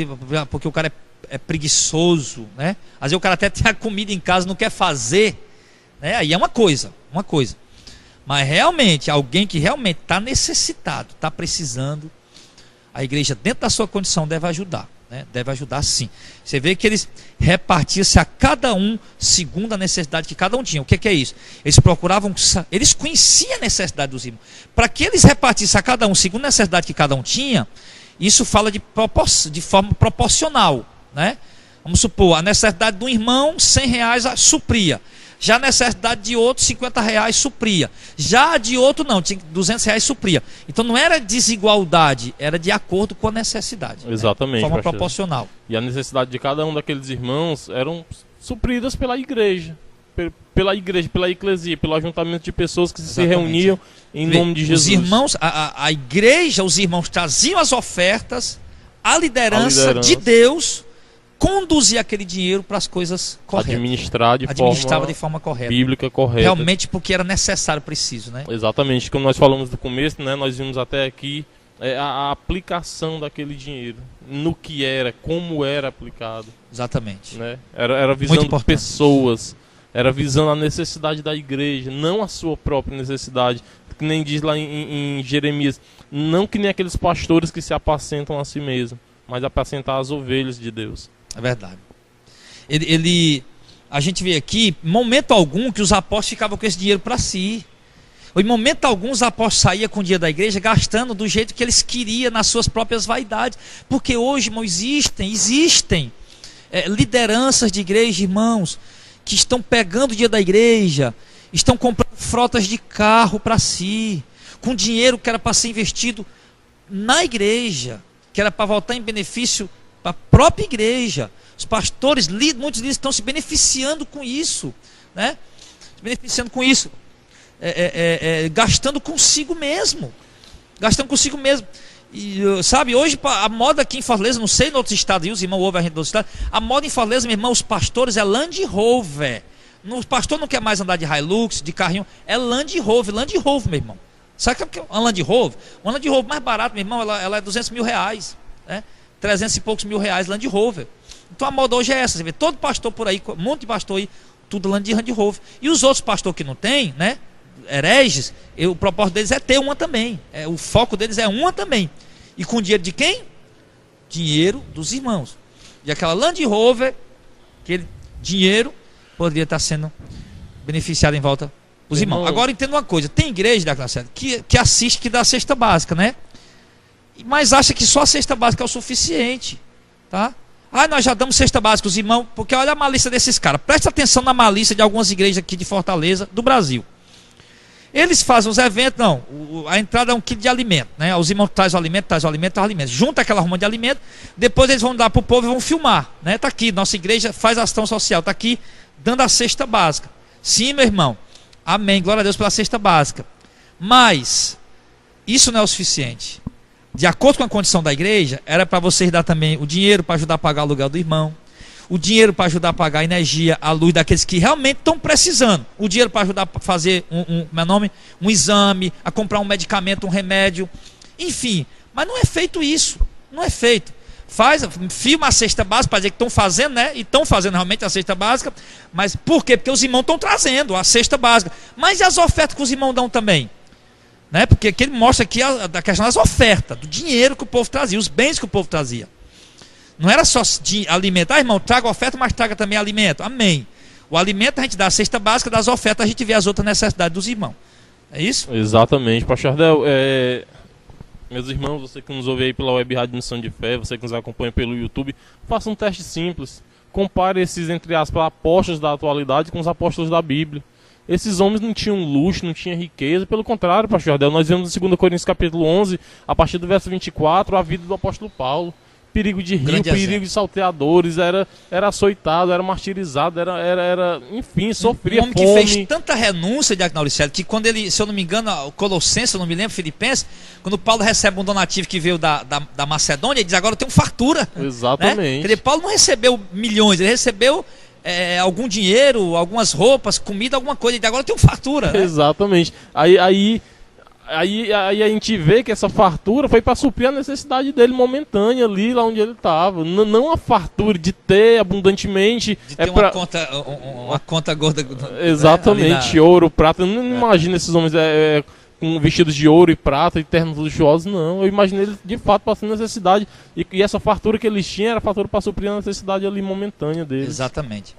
porque o cara é preguiçoso, né? Às vezes o cara até tem a comida em casa, não quer fazer, né? Aí é uma coisa. Mas realmente, alguém que realmente está necessitado, está precisando, a igreja, dentro da sua condição, deve ajudar, né? Deve ajudar sim. Você vê que eles repartiam-se a cada um segundo a necessidade que cada um tinha. O que é isso? Eles procuravam, eles conheciam a necessidade dos irmãos. Para que eles repartissem a cada um segundo a necessidade que cada um tinha, isso fala de forma proporcional, né? Vamos supor, a necessidade de um irmão, R$100 supria. Já a necessidade de outro, R$50 supria. Já a de outro não, R$200 supria. Então não era desigualdade, era de acordo com a necessidade. Exatamente. Né? De forma proporcional. E a necessidade de cada um daqueles irmãos eram supridas pela igreja. Pela eclesia, pelo ajuntamento de pessoas que se reuniam em nome de Jesus. Os irmãos, a igreja, os irmãos traziam as ofertas, a liderança de Deus conduzir aquele dinheiro para as coisas corretas. Administrava de forma correta. Bíblica correta. Realmente porque era necessário, preciso, né? Exatamente, como nós falamos no começo, né? Nós vimos até aqui a aplicação daquele dinheiro, no que era, como era aplicado. Exatamente. Né? Era visando pessoas, era visando a necessidade da igreja, não a sua própria necessidade, que nem diz lá em Jeremias, não que nem aqueles pastores que se apacentam a si mesmos, mas apacentar as ovelhas de Deus. É verdade. A gente vê aqui, em momento algum, que os apóstolos ficavam com esse dinheiro para si. Ou em momento algum, os apóstolos saíam com o dinheiro da igreja, gastando do jeito que eles queriam, nas suas próprias vaidades. Porque hoje, irmão, existem lideranças de igreja, irmãos, que estão pegando o dinheiro da igreja, estão comprando frotas de carro para si, com dinheiro que era para ser investido na igreja, que era para voltar em benefício para a própria igreja. Os pastores, muitos deles estão se beneficiando com isso, né? Se beneficiando com isso, gastando consigo mesmo. E, sabe, hoje a moda aqui em Fortaleza, não sei em outros estados, e os irmãos ouvem a gente dos outros estados, a moda em Fortaleza, meu irmão, os pastores é Land Rover. O pastor não quer mais andar de Hilux, de carrinho, é Land Rover, meu irmão. Sabe o que é uma Land Rover? Uma Land Rover mais barata, meu irmão, ela é R$200 mil, né? 300 e poucos mil reais Land Rover. Então a moda hoje é essa, você vê, todo pastor por aí, um monte de pastor aí, tudo Land Rover. E os outros pastores que não tem, né, hereges, o propósito deles é ter uma também, o foco deles é uma também. E com dinheiro de quem? Dinheiro dos irmãos. E aquela Land Rover, aquele dinheiro poderia estar sendo beneficiado em volta dos irmãos. Agora entenda uma coisa, tem igreja da classe que assiste, que dá a cesta básica, né? mas acha que só a cesta básica é o suficiente, tá? Ah, nós já damos cesta básica, os irmãos, porque olha a malícia desses caras. Presta atenção na malícia de algumas igrejas aqui de Fortaleza, do Brasil. Eles fazem os eventos, não, a entrada é 1 quilo de alimento, né? Os irmãos trazem o alimento, trazem o alimento, trazem o alimento. Junta aquela arruma de alimento, depois eles vão dar para o povo e vão filmar, né? Tá aqui, nossa igreja faz ação social, tá aqui dando a cesta básica. Sim, meu irmão, amém, glória a Deus pela cesta básica. Mas isso não é o suficiente. De acordo com a condição da igreja, era para vocês dar também o dinheiro para ajudar a pagar o aluguel do irmão, o dinheiro para ajudar a pagar a energia, a luz daqueles que realmente estão precisando, o dinheiro para ajudar a fazer um exame, a comprar um medicamento, um remédio, enfim. Mas não é feito isso, não é feito. Filma a cesta básica para dizer que estão fazendo, né? E estão fazendo realmente a cesta básica. Mas por quê? Porque os irmãos estão trazendo a cesta básica. Mas e as ofertas que os irmãos dão também? Né? Porque aqui ele mostra aqui a questão das ofertas, do dinheiro que o povo trazia, os bens que o povo trazia. Não era só de alimentar, irmão, traga oferta, mas traga também alimento. Amém. O alimento a gente dá a cesta básica, das ofertas a gente vê as outras necessidades dos irmãos. É isso? Exatamente, Pastor Ardel. Meus irmãos, você que nos ouve aí pela Web Rádio Missão de Fé, você que nos acompanha pelo YouTube, faça um teste simples. Compare esses, entre aspas, apóstolos da atualidade com os apóstolos da Bíblia. Esses homens não tinham luxo, não tinham riqueza, pelo contrário, Pastor Ardel, nós vemos em 2 Coríntios capítulo 11, a partir do verso 24, a vida do apóstolo Paulo. Perigo de rio, perigo de salteadores, era açoitado, era martirizado, enfim, sofria fome. Um homem que fez tanta renúncia de Agnaldo, que quando ele, se eu não me engano, o Colossenses, eu não me lembro, Filipenses, quando Paulo recebe um donativo que veio da Macedônia, ele diz, agora eu tenho fartura. Exatamente. Né? Quer dizer, Paulo não recebeu milhões, ele recebeu algum dinheiro, algumas roupas, comida, alguma coisa, ele diz, agora eu tenho fartura. Né? Exatamente. Aí a gente vê que essa fartura foi para suprir a necessidade dele momentânea ali, lá onde ele estava. Não a fartura de ter abundantemente. De ter uma conta gorda. Exatamente, né? Ouro, prata. Eu não imagino esses homens com vestidos de ouro e prata e ternos luxuosos, não. Eu imaginei eles de fato passando necessidade. E essa fartura que eles tinham era fartura para suprir a necessidade ali momentânea deles. Exatamente.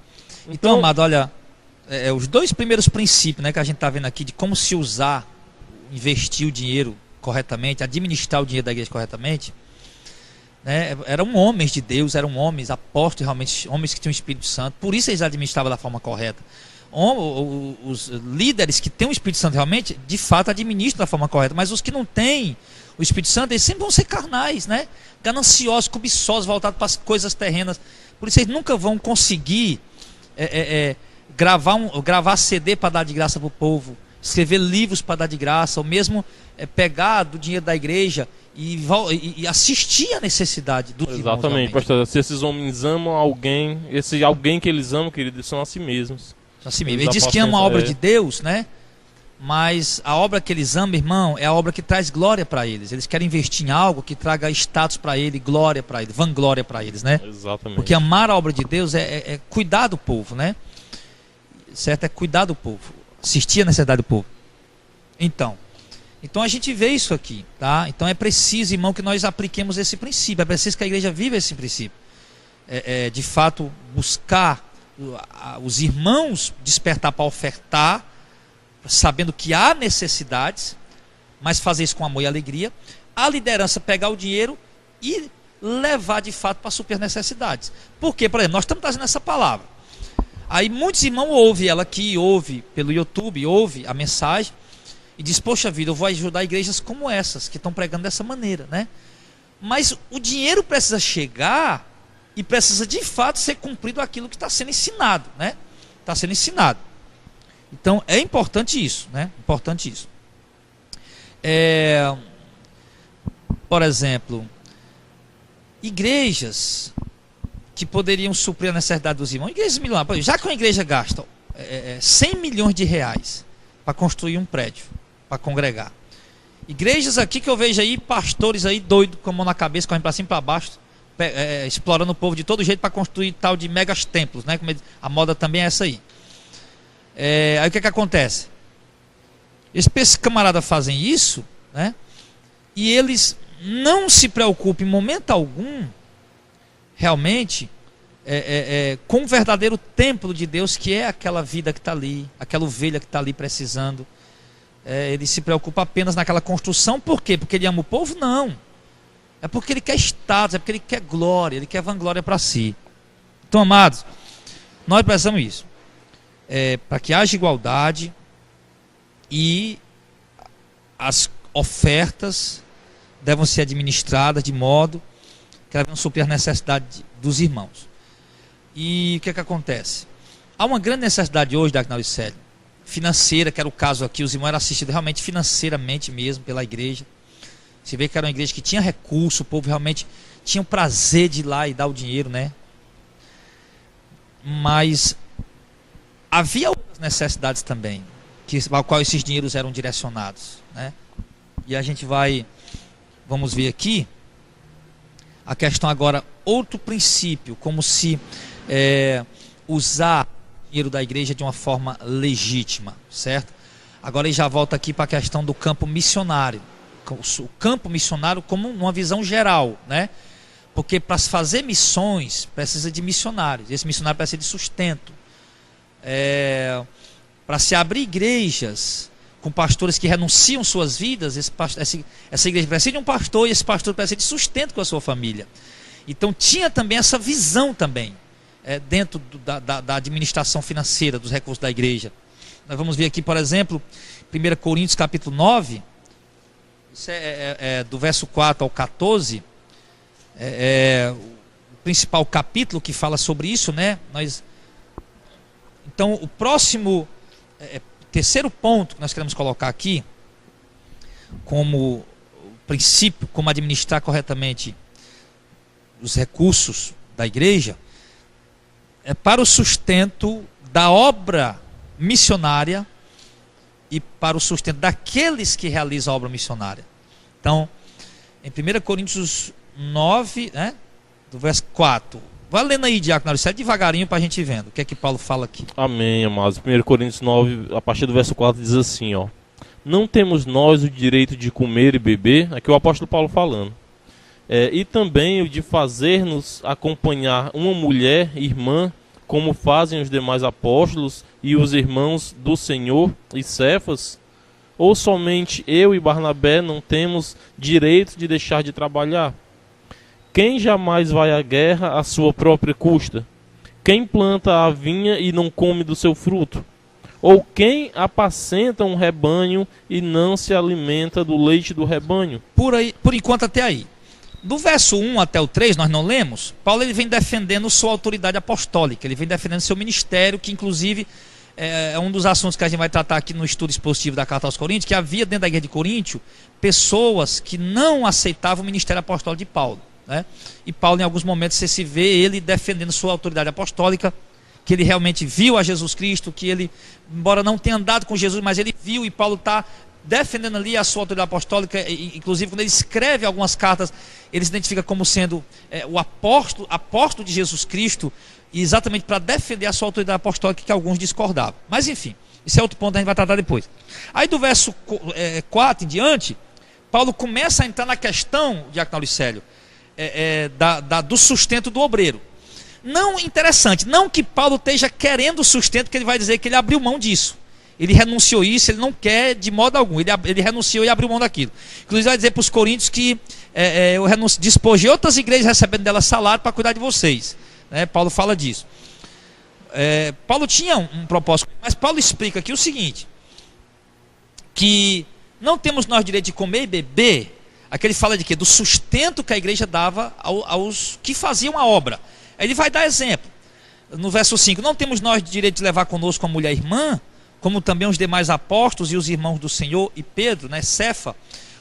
Então, amado, olha, os dois primeiros princípios, né, que a gente está vendo aqui de como se usar, investir o dinheiro corretamente, administrar o dinheiro da igreja corretamente, né? Eram homens de Deus, eram homens apóstolos, realmente homens que tinham o Espírito Santo, por isso eles administravam da forma correta. Os líderes que têm o Espírito Santo realmente, de fato, administram da forma correta, mas os que não têm o Espírito Santo, eles sempre vão ser carnais, né? Gananciosos, cobiçosos, voltados para as coisas terrenas. Por isso eles nunca vão conseguir gravar CD para dar de graça para o povo, escrever livros para dar de graça, ou mesmo pegar do dinheiro da igreja e assistir à necessidade do irmãos. Exatamente, pastor. Se esses homens amam alguém, esse alguém que eles amam, queridos, são a si mesmos. Assim mesmo. Ele diz que ama a obra de Deus, né? Mas a obra que eles amam, irmão, é a obra que traz glória para eles. Eles querem investir em algo que traga status para ele, glória para ele, vanglória para eles, né? Exatamente. Porque amar a obra de Deus é cuidar do povo, né? Certo? É cuidar do povo, assistir a necessidade do povo. Então a gente vê isso aqui, tá? Então é preciso, irmão, que nós apliquemos esse princípio. É preciso que a igreja viva esse princípio. De fato, buscar os irmãos despertar para ofertar, sabendo que há necessidades, mas fazer isso com amor e alegria. A liderança pegar o dinheiro e levar de fato para suprir as necessidades. Porque, por exemplo, nós estamos trazendo essa palavra. Aí muitos irmãos ouvem ela aqui, ouvem pelo YouTube, ouvem a mensagem e diz, poxa vida, eu vou ajudar igrejas como essas, que estão pregando dessa maneira, né? Mas o dinheiro precisa chegar e precisa de fato ser cumprido aquilo que está sendo ensinado, né? Está sendo ensinado. Então é importante isso, né? Importante isso. Por exemplo, igrejas que poderiam suprir a necessidade dos irmãos. Igrejas milionárias. Já que uma igreja gasta 100 milhões de reais para construir um prédio, para congregar. Igrejas aqui que eu vejo aí, pastores aí doidos, com a mão na cabeça, correndo para cima e para baixo, explorando o povo de todo jeito para construir tal de megas templos, né? A moda também é essa aí. Aí o que acontece? Esses camaradas fazem isso, né? E eles não se preocupam em momento algum, realmente, com o verdadeiro templo de Deus, que é aquela vida que está ali, aquela ovelha que está ali precisando. Ele se preocupa apenas naquela construção. Por quê? Porque ele ama o povo? Não. É porque ele quer status, é porque ele quer glória, ele quer vanglória para si. Então, amados, nós precisamos isso. Para que haja igualdade e as ofertas devem ser administradas de modo que elas vão suprir as necessidades dos irmãos. E o que é que acontece? Há uma grande necessidade hoje da Agnaldo financeira, que era o caso aqui, os irmãos eram assistidos realmente financeiramente mesmo pela igreja. Você vê que era uma igreja que tinha recurso, o povo realmente tinha o prazer de ir lá e dar o dinheiro, né? Mas havia outras necessidades também, ao qual esses dinheiros eram direcionados, né? E a gente vamos ver aqui a questão agora, outro princípio, como se usar o dinheiro da igreja de uma forma legítima, certo? Agora ele já volta aqui para a questão do campo missionário. O campo missionário como uma visão geral, né? Porque para se fazer missões precisa de missionários. Esse missionário precisa de sustento. Para se abrir igrejas com pastores que renunciam suas vidas, essa igreja precisa de um pastor e esse pastor precisa de sustento com a sua família. Então tinha também essa visão também dentro da administração financeira dos recursos da igreja. Nós vamos ver aqui, por exemplo, 1 Coríntios capítulo 9, isso do verso 4 ao 14, o principal capítulo que fala sobre isso, né? Então o próximo, terceiro ponto que nós queremos colocar aqui, como princípio, como administrar corretamente os recursos da igreja, é para o sustento da obra missionária e para o sustento daqueles que realizam a obra missionária. Então, em 1 Coríntios 9, né, do verso 4, vai lendo aí, Diácono Auricélio, devagarinho para a gente ir vendo o que é que Paulo fala aqui. Amém, amados. 1 Coríntios 9, a partir do verso 4, diz assim, ó: não temos nós o direito de comer e beber, aqui o apóstolo Paulo falando, e também o de fazer-nos acompanhar uma mulher, irmã, como fazem os demais apóstolos e os irmãos do Senhor e Cefas? Ou somente eu e Barnabé não temos direito de deixar de trabalhar? Quem jamais vai à guerra à sua própria custa? Quem planta a vinha e não come do seu fruto? Ou quem apacenta um rebanho e não se alimenta do leite do rebanho? Por enquanto até aí. Do verso 1 até o 3, nós não lemos, Paulo ele vem defendendo sua autoridade apostólica, ele vem defendendo seu ministério, que inclusive é um dos assuntos que a gente vai tratar aqui no estudo expositivo da Carta aos Coríntios, que havia dentro da igreja de Coríntio pessoas que não aceitavam o ministério apostólico de Paulo, né? E Paulo, em alguns momentos, você se vê ele defendendo sua autoridade apostólica, que ele realmente viu a Jesus Cristo, que ele, embora não tenha andado com Jesus, mas ele viu, e Paulo está defendendo ali a sua autoridade apostólica. Inclusive quando ele escreve algumas cartas, ele se identifica como sendo o apóstolo de Jesus Cristo, exatamente para defender a sua autoridade apostólica, que alguns discordavam. Mas enfim, esse é outro ponto que a gente vai tratar depois. Aí do verso 4 em diante, Paulo começa a entrar na questão, Diácono Auricélio, do sustento do obreiro. Não, interessante, não que Paulo esteja querendo o sustento, que ele vai dizer que ele abriu mão disso. Ele renunciou isso, ele não quer de modo algum, ele renunciou e abriu mão daquilo. Inclusive vai dizer para os coríntios que eu despojei outras igrejas recebendo delas salário para cuidar de vocês, né? Paulo fala disso. Paulo tinha um propósito, mas Paulo explica aqui o seguinte, que não temos nós direito de comer e beber. Aqui ele fala de quê? Do sustento que a igreja dava aos que faziam a obra. Aí ele vai dar exemplo, no verso 5, não temos nós direito de levar conosco a mulher irmã, como também os demais apóstolos e os irmãos do Senhor e Pedro, né, Cefa,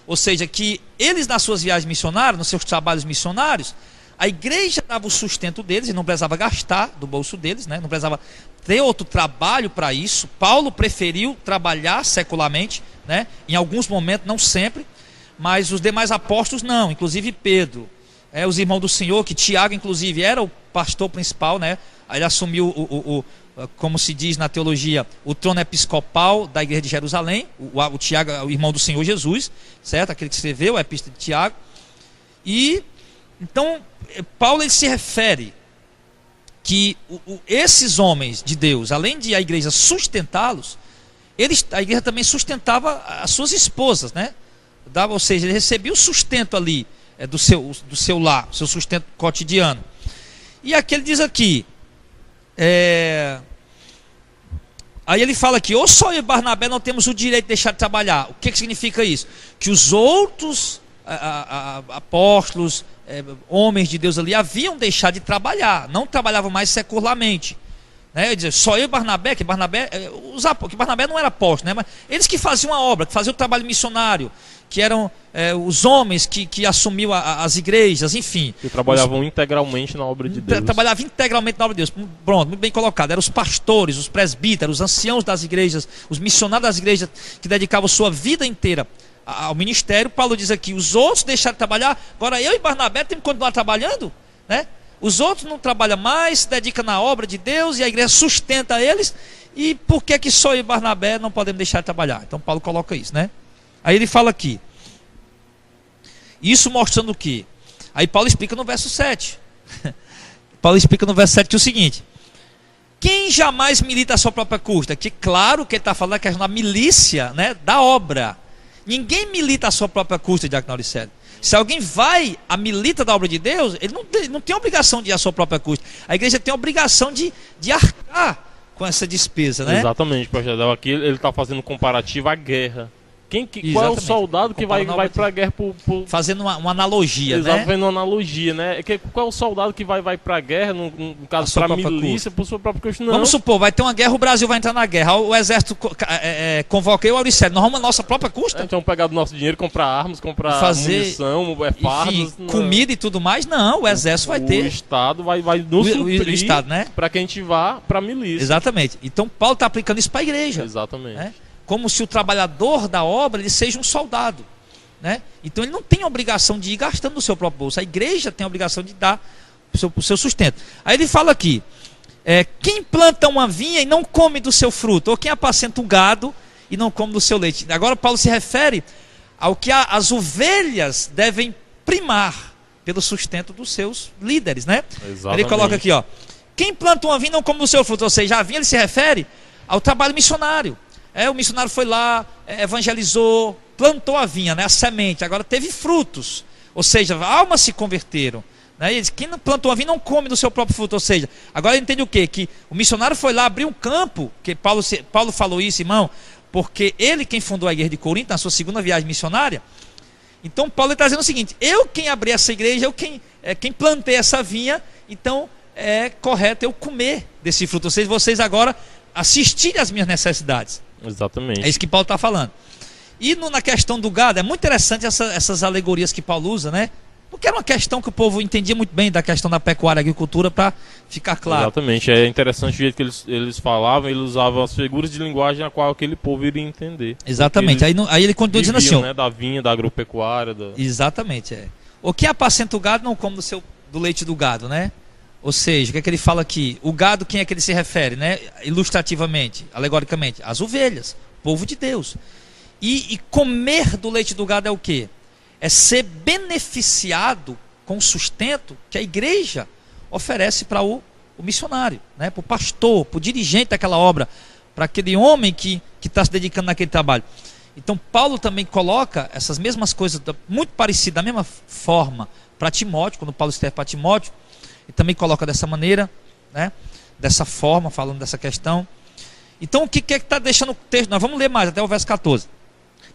ou seja, que eles nas suas viagens missionárias, nos seus trabalhos missionários, a igreja dava o sustento deles e não precisava gastar do bolso deles, né, não precisava ter outro trabalho para isso. Paulo preferiu trabalhar secularmente, né, em alguns momentos, não sempre, mas os demais apóstolos não, inclusive Pedro, os irmãos do Senhor, que Tiago inclusive era o pastor principal, né, aí ele assumiu como se diz na teologia, o trono episcopal da igreja de Jerusalém. O Tiago, o irmão do Senhor Jesus, certo? Aquele que escreveu a epístola de Tiago. E então Paulo ele se refere que esses homens de Deus, além de a igreja sustentá-los, a igreja também sustentava as suas esposas, né? Ou seja, ele recebia o sustento ali do seu lar, seu sustento cotidiano. E aqui ele diz aqui, aí ele fala aqui, ou só eu e Barnabé não temos o direito de deixar de trabalhar. O que significa isso? Que os outros apóstolos, homens de Deus ali, haviam deixado de trabalhar, não trabalhavam mais secularmente. Né? Eu dizia, só eu e Barnabé, que Barnabé não era apóstolo, né? Mas eles que faziam a obra, que faziam o trabalho missionário, que eram os homens que assumiam as igrejas, enfim. Que trabalhavam integralmente na obra de Deus. Trabalhavam integralmente na obra de Deus. Pronto, muito bem colocado. Eram os pastores, os presbíteros, os anciãos das igrejas, os missionários das igrejas que dedicavam sua vida inteira ao ministério. Paulo diz aqui, os outros deixaram de trabalhar, agora eu e Barnabé temos que continuar trabalhando, né? Os outros não trabalham mais, se dedicam na obra de Deus e a igreja sustenta eles. E por que só eu e Barnabé não podemos deixar de trabalhar? Então Paulo coloca isso, né? Aí ele fala aqui, isso mostrando o quê? Aí Paulo explica no verso 7. Paulo explica no verso 7 que é o seguinte: quem jamais milita a sua própria custa? Que claro que ele está falando da questão da milícia, né, da obra. Ninguém milita a sua própria custa, Diácono Auricelio. Se alguém vai a milita da obra de Deus, ele não tem obrigação de ir à sua própria custa. A igreja tem a obrigação de arcar com essa despesa, né? Exatamente, pastor Adel. Aqui ele está fazendo um comparativo à guerra. Qual é o soldado que vai para a guerra fazendo uma analogia, exato, né? Fazendo uma analogia, né? Qual é o soldado que vai para a guerra, no caso para a milícia, por sua própria custa? Vamos supor, vai ter uma guerra, o Brasil vai entrar na guerra, o exército convoca eu e o Auricelio, nós vamos a nossa própria custa? Então pegar do nosso dinheiro, comprar armas, comprar munição, fardos, comida e tudo mais? Não, o exército vai ter. O Estado vai nos suprir, o Estado, né? Para que a gente vá para a milícia. Exatamente. Então Paulo está aplicando isso para a igreja. Exatamente. Né? Como se o trabalhador da obra ele seja um soldado, né? Então ele não tem a obrigação de ir gastando no seu próprio bolso. A igreja tem a obrigação de dar o seu sustento. Aí ele fala aqui, quem planta uma vinha e não come do seu fruto, ou quem apacenta um gado e não come do seu leite. Agora Paulo se refere ao que as ovelhas devem primar pelo sustento dos seus líderes, né? Exatamente. Ele coloca aqui, ó, quem planta uma vinha e não come do seu fruto, ou seja, a vinha ele se refere ao trabalho missionário. O missionário foi lá, evangelizou, plantou a vinha, né, a semente, agora teve frutos, ou seja, almas se converteram, né? Ele diz, quem não plantou a vinha não come do seu próprio fruto, ou seja, agora ele entende o quê? Que o missionário foi lá abrir um campo, que Paulo falou isso, irmão, porque ele quem fundou a igreja de Corinto, na sua segunda viagem missionária. Então Paulo está dizendo o seguinte, eu quem abri essa igreja, eu quem plantei essa vinha, então é correto eu comer desse fruto, ou seja, vocês agora assistirem às minhas necessidades. Exatamente. É isso que Paulo está falando. E na questão do gado, é muito interessante essas alegorias que Paulo usa, né? Porque era uma questão que o povo entendia muito bem da questão da pecuária e agricultura, para ficar claro. Exatamente, é interessante o jeito que eles falavam, eles usavam as figuras de linguagem na qual aquele povo iria entender. Exatamente, aí ele continua dizendo assim, né, da vinha, da agropecuária. Exatamente, O que apacenta o gado não come do leite do gado, né? Ou seja, o que é que ele fala aqui? O gado, quem é que ele se refere, né? Ilustrativamente, alegoricamente, as ovelhas, povo de Deus. E comer do leite do gado é o quê? É ser beneficiado com o sustento que a igreja oferece para o missionário, né? Para o pastor, para o dirigente daquela obra, para aquele homem que está se dedicando naquele trabalho. Então Paulo também coloca essas mesmas coisas, muito parecidas, da mesma forma, para Timóteo, quando Paulo escreve para Timóteo, e também coloca dessa maneira, né? Dessa forma, falando dessa questão. Então o que é que está deixando o texto? Nós vamos ler mais, até o verso 14.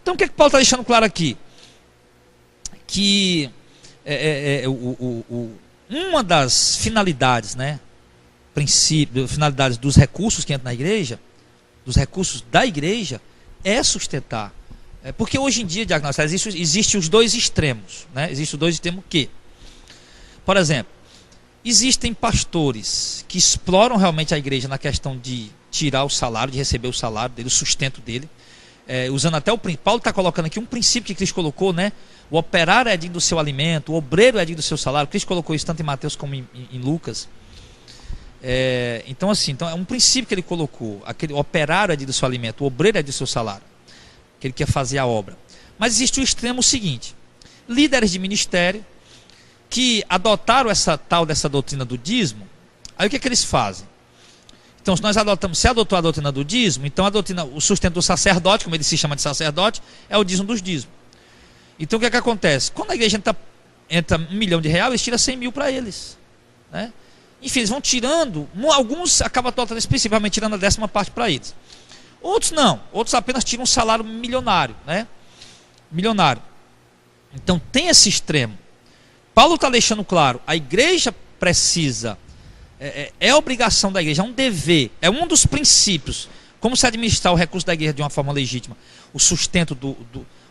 Então o que é que Paulo está deixando claro aqui? Que uma das finalidades, né? Finalidades dos recursos que entram na igreja, dos recursos da igreja, é sustentar. Porque hoje em dia, Diácono, existe os dois extremos, né? Existe os dois extremos o quê? Por exemplo, existem pastores que exploram realmente a igreja na questão de tirar o salário, de receber o salário dele, o sustento dele, usando até Paulo está colocando aqui um princípio que Cristo colocou, né? O operário é digno do seu alimento, o obreiro é digno do seu salário. Cristo colocou isso tanto em Mateus como em Lucas. Então é um princípio que ele colocou. Aquele operário é digno do seu alimento, o obreiro é digno do seu salário, que ele quer fazer a obra. Mas existe o extremo seguinte: líderes de ministério que adotaram dessa doutrina do dízimo. Aí o que eles fazem? Então, se adotou a doutrina do dízimo, então o sustento do sacerdote, como ele se chama de sacerdote, é o dízimo dos dízimos. Então o que acontece? Quando a igreja está entra R$1 milhão, eles tiram 100 mil para eles, né? Enfim, eles vão tirando, alguns acabam totalmente, principalmente tirando a 10ª parte para eles. Outros não, outros apenas tiram um salário milionário, né? Milionário. Então tem esse extremo. Paulo está deixando claro, a igreja precisa, é obrigação da igreja, é um dever, é um dos princípios, como se administrar o recurso da igreja de uma forma legítima. O sustento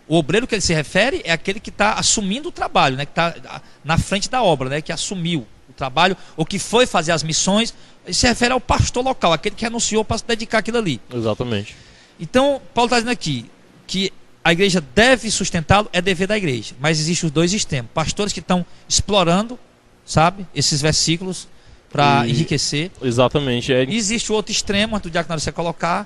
o obreiro que ele se refere é aquele que está assumindo o trabalho, né? Que está na frente da obra, né? Que assumiu o trabalho, ou que foi fazer as missões. Ele se refere ao pastor local, aquele que renunciou para se dedicar àquilo ali. Exatamente. Então, Paulo está dizendo aqui que a igreja deve sustentá-lo, é dever da igreja. Mas existem os dois extremos. Pastores que estão explorando, sabe, esses versículos para enriquecer. Exatamente. E existe o outro extremo, antes do diácono você colocar,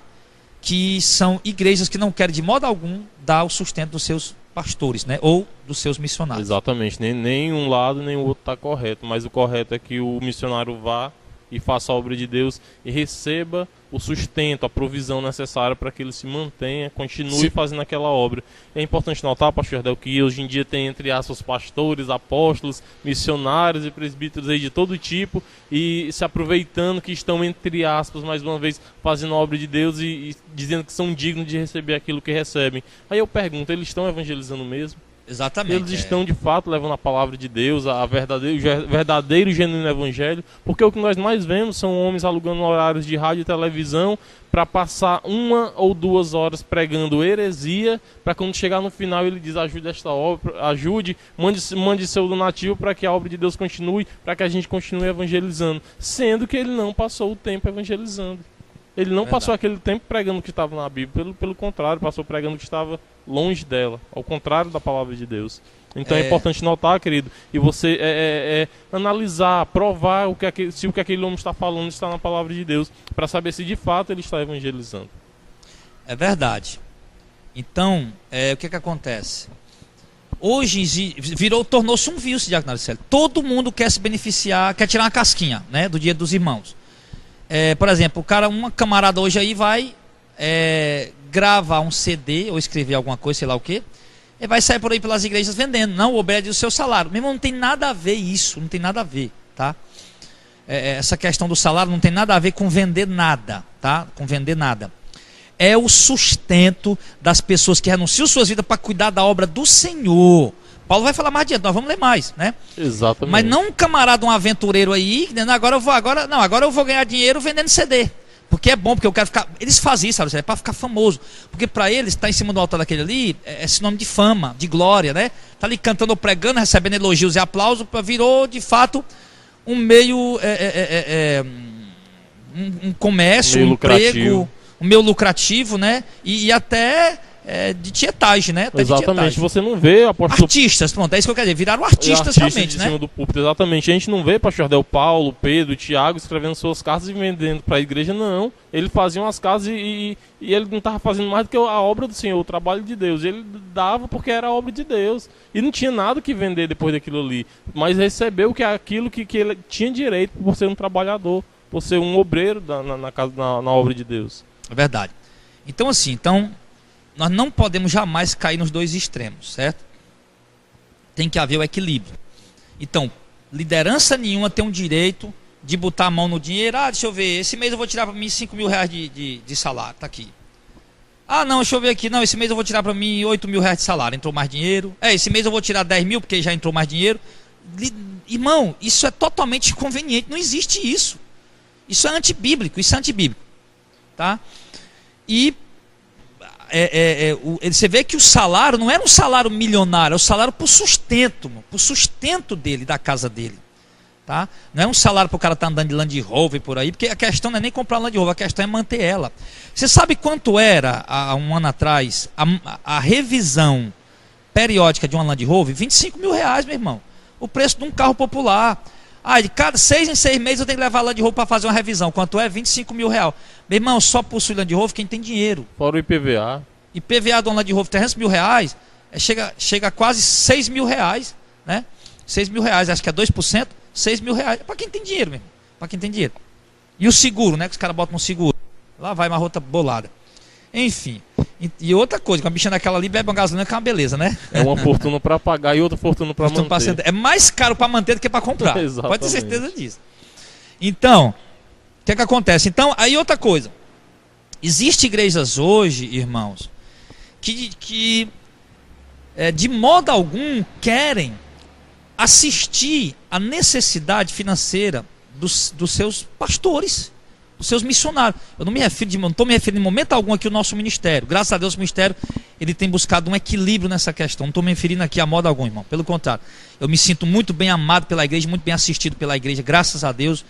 que são igrejas que não querem de modo algum dar o sustento dos seus pastores, né, ou dos seus missionários. Exatamente. Nem um lado nem o outro está correto. Mas o correto é que o missionário vá e faça a obra de Deus e receba o sustento, a provisão necessária para que ele se mantenha, continue fazendo aquela obra. É importante notar, pastor Jardel, que hoje em dia tem, entre aspas, pastores, apóstolos, missionários e presbíteros aí de todo tipo, e se aproveitando que estão, entre aspas, mais uma vez, fazendo a obra de Deus e dizendo que são dignos de receber aquilo que recebem. Aí eu pergunto, eles estão evangelizando mesmo? Exatamente. Eles estão de fato levando a palavra de Deus, o verdadeiro genuíno evangelho, porque o que nós mais vemos são homens alugando horários de rádio e televisão para passar 1 ou 2 horas pregando heresia, para quando chegar no final ele diz: ajude esta obra, ajude, mande seu donativo para que a obra de Deus continue, para que a gente continue evangelizando, sendo que ele não passou o tempo evangelizando. Ele não passou aquele tempo pregando o que estava na Bíblia, pelo contrário, passou pregando o que estava longe dela, ao contrário da palavra de Deus. Então é importante notar, querido, e você analisar, provar se o que aquele homem está falando está na palavra de Deus, para saber se de fato ele está evangelizando. É verdade. Então, o que acontece? Hoje tornou-se um vício, Diácono Aricélio. Todo mundo quer se beneficiar, quer tirar uma casquinha, né, do dinheiro dos irmãos. Por exemplo, uma camarada hoje aí vai gravar um CD ou escrever alguma coisa, sei lá o que, e vai sair por aí pelas igrejas vendendo. Não obede o seu salário. Meu irmão, não tem nada a ver isso, não tem nada a ver, tá? Essa questão do salário não tem nada a ver com vender nada, tá? Com vender nada. É o sustento das pessoas que renunciam suas vidas para cuidar da obra do Senhor. Paulo vai falar mais adiante, nós vamos ler mais, né? Exatamente. Mas não um camarada, um aventureiro aí, dizendo: agora eu vou ganhar dinheiro vendendo CD. Porque é bom, porque eu quero ficar... Eles fazem isso, sabe? É para ficar famoso. Porque para eles, estar em cima do altar daquele ali é sinônimo de fama, de glória, né? Tá ali cantando ou pregando, recebendo elogios e aplausos, virou de fato um meio... um comércio, um emprego, um meio lucrativo, né? E até... de tietagem, né? Até exatamente, você não vê apóstolo... Artistas, pronto, é isso que eu quero dizer, viraram artistas realmente, de né? cima do púlpito, exatamente. A gente não vê pastor Jardel, Paulo, Pedro, Tiago escrevendo suas cartas e vendendo para a igreja, não. Ele fazia as cartas e ele não estava fazendo mais do que a obra do Senhor, o trabalho de Deus. Ele dava porque era a obra de Deus. E não tinha nada que vender depois daquilo ali. Mas recebeu aquilo que ele tinha direito por ser um trabalhador, por ser um obreiro na obra de Deus. É verdade. Então assim, nós não podemos jamais cair nos dois extremos, certo? Tem que haver o equilíbrio. Então, liderança nenhuma tem um direito de botar a mão no dinheiro. Deixa eu ver, esse mês eu vou tirar para mim 5 mil reais de salário, tá aqui. Não, deixa eu ver aqui, não, esse mês eu vou tirar para mim 8 mil reais de salário, entrou mais dinheiro. Esse mês eu vou tirar 10 mil porque já entrou mais dinheiro. Irmão, isso é totalmente inconveniente, não existe isso. Isso é antibíblico, tá? E você vê que o salário não era um salário milionário, é o salário por sustento dele, da casa dele, tá? Não é um salário para o cara estar andando de Land Rover por aí, porque a questão não é nem comprar Land Rover, a questão é manter ela. Você sabe quanto era há um ano atrás a revisão periódica de uma Land Rover? 25 mil reais, meu irmão, o preço de um carro popular. De cada 6 em 6 meses eu tenho que levar a Land Rover para fazer uma revisão. Quanto é? 25 mil reais. Meu irmão, só possui Land Rover quem tem dinheiro. Fora o IPVA. IPVA de uma Land Rover 300 mil reais, chega a quase 6 mil reais, né? 6 mil reais, acho que é 2%, 6 mil reais. É para quem tem dinheiro, meu irmão. Para quem tem dinheiro. E o seguro, né? Que os caras botam no seguro. Lá vai uma rota bolada. Enfim. E outra coisa, com a bichinha daquela ali, bebe uma gasolina que é uma beleza, né? É uma fortuna para pagar e outra fortuna para manter. É mais caro para manter do que para comprar. Pode ter certeza disso. Então, o que é que acontece? Então, aí outra coisa. Existem igrejas hoje, irmãos, que de modo algum querem assistir à necessidade financeira dos seus pastores, dos seus missionários. Eu não estou me referindo em momento algum aqui ao nosso ministério. Graças a Deus o ministério ele tem buscado um equilíbrio nessa questão. Não estou me referindo aqui a modo algum, irmão. Pelo contrário, eu me sinto muito bem amado pela igreja, muito bem assistido pela igreja. Graças a Deus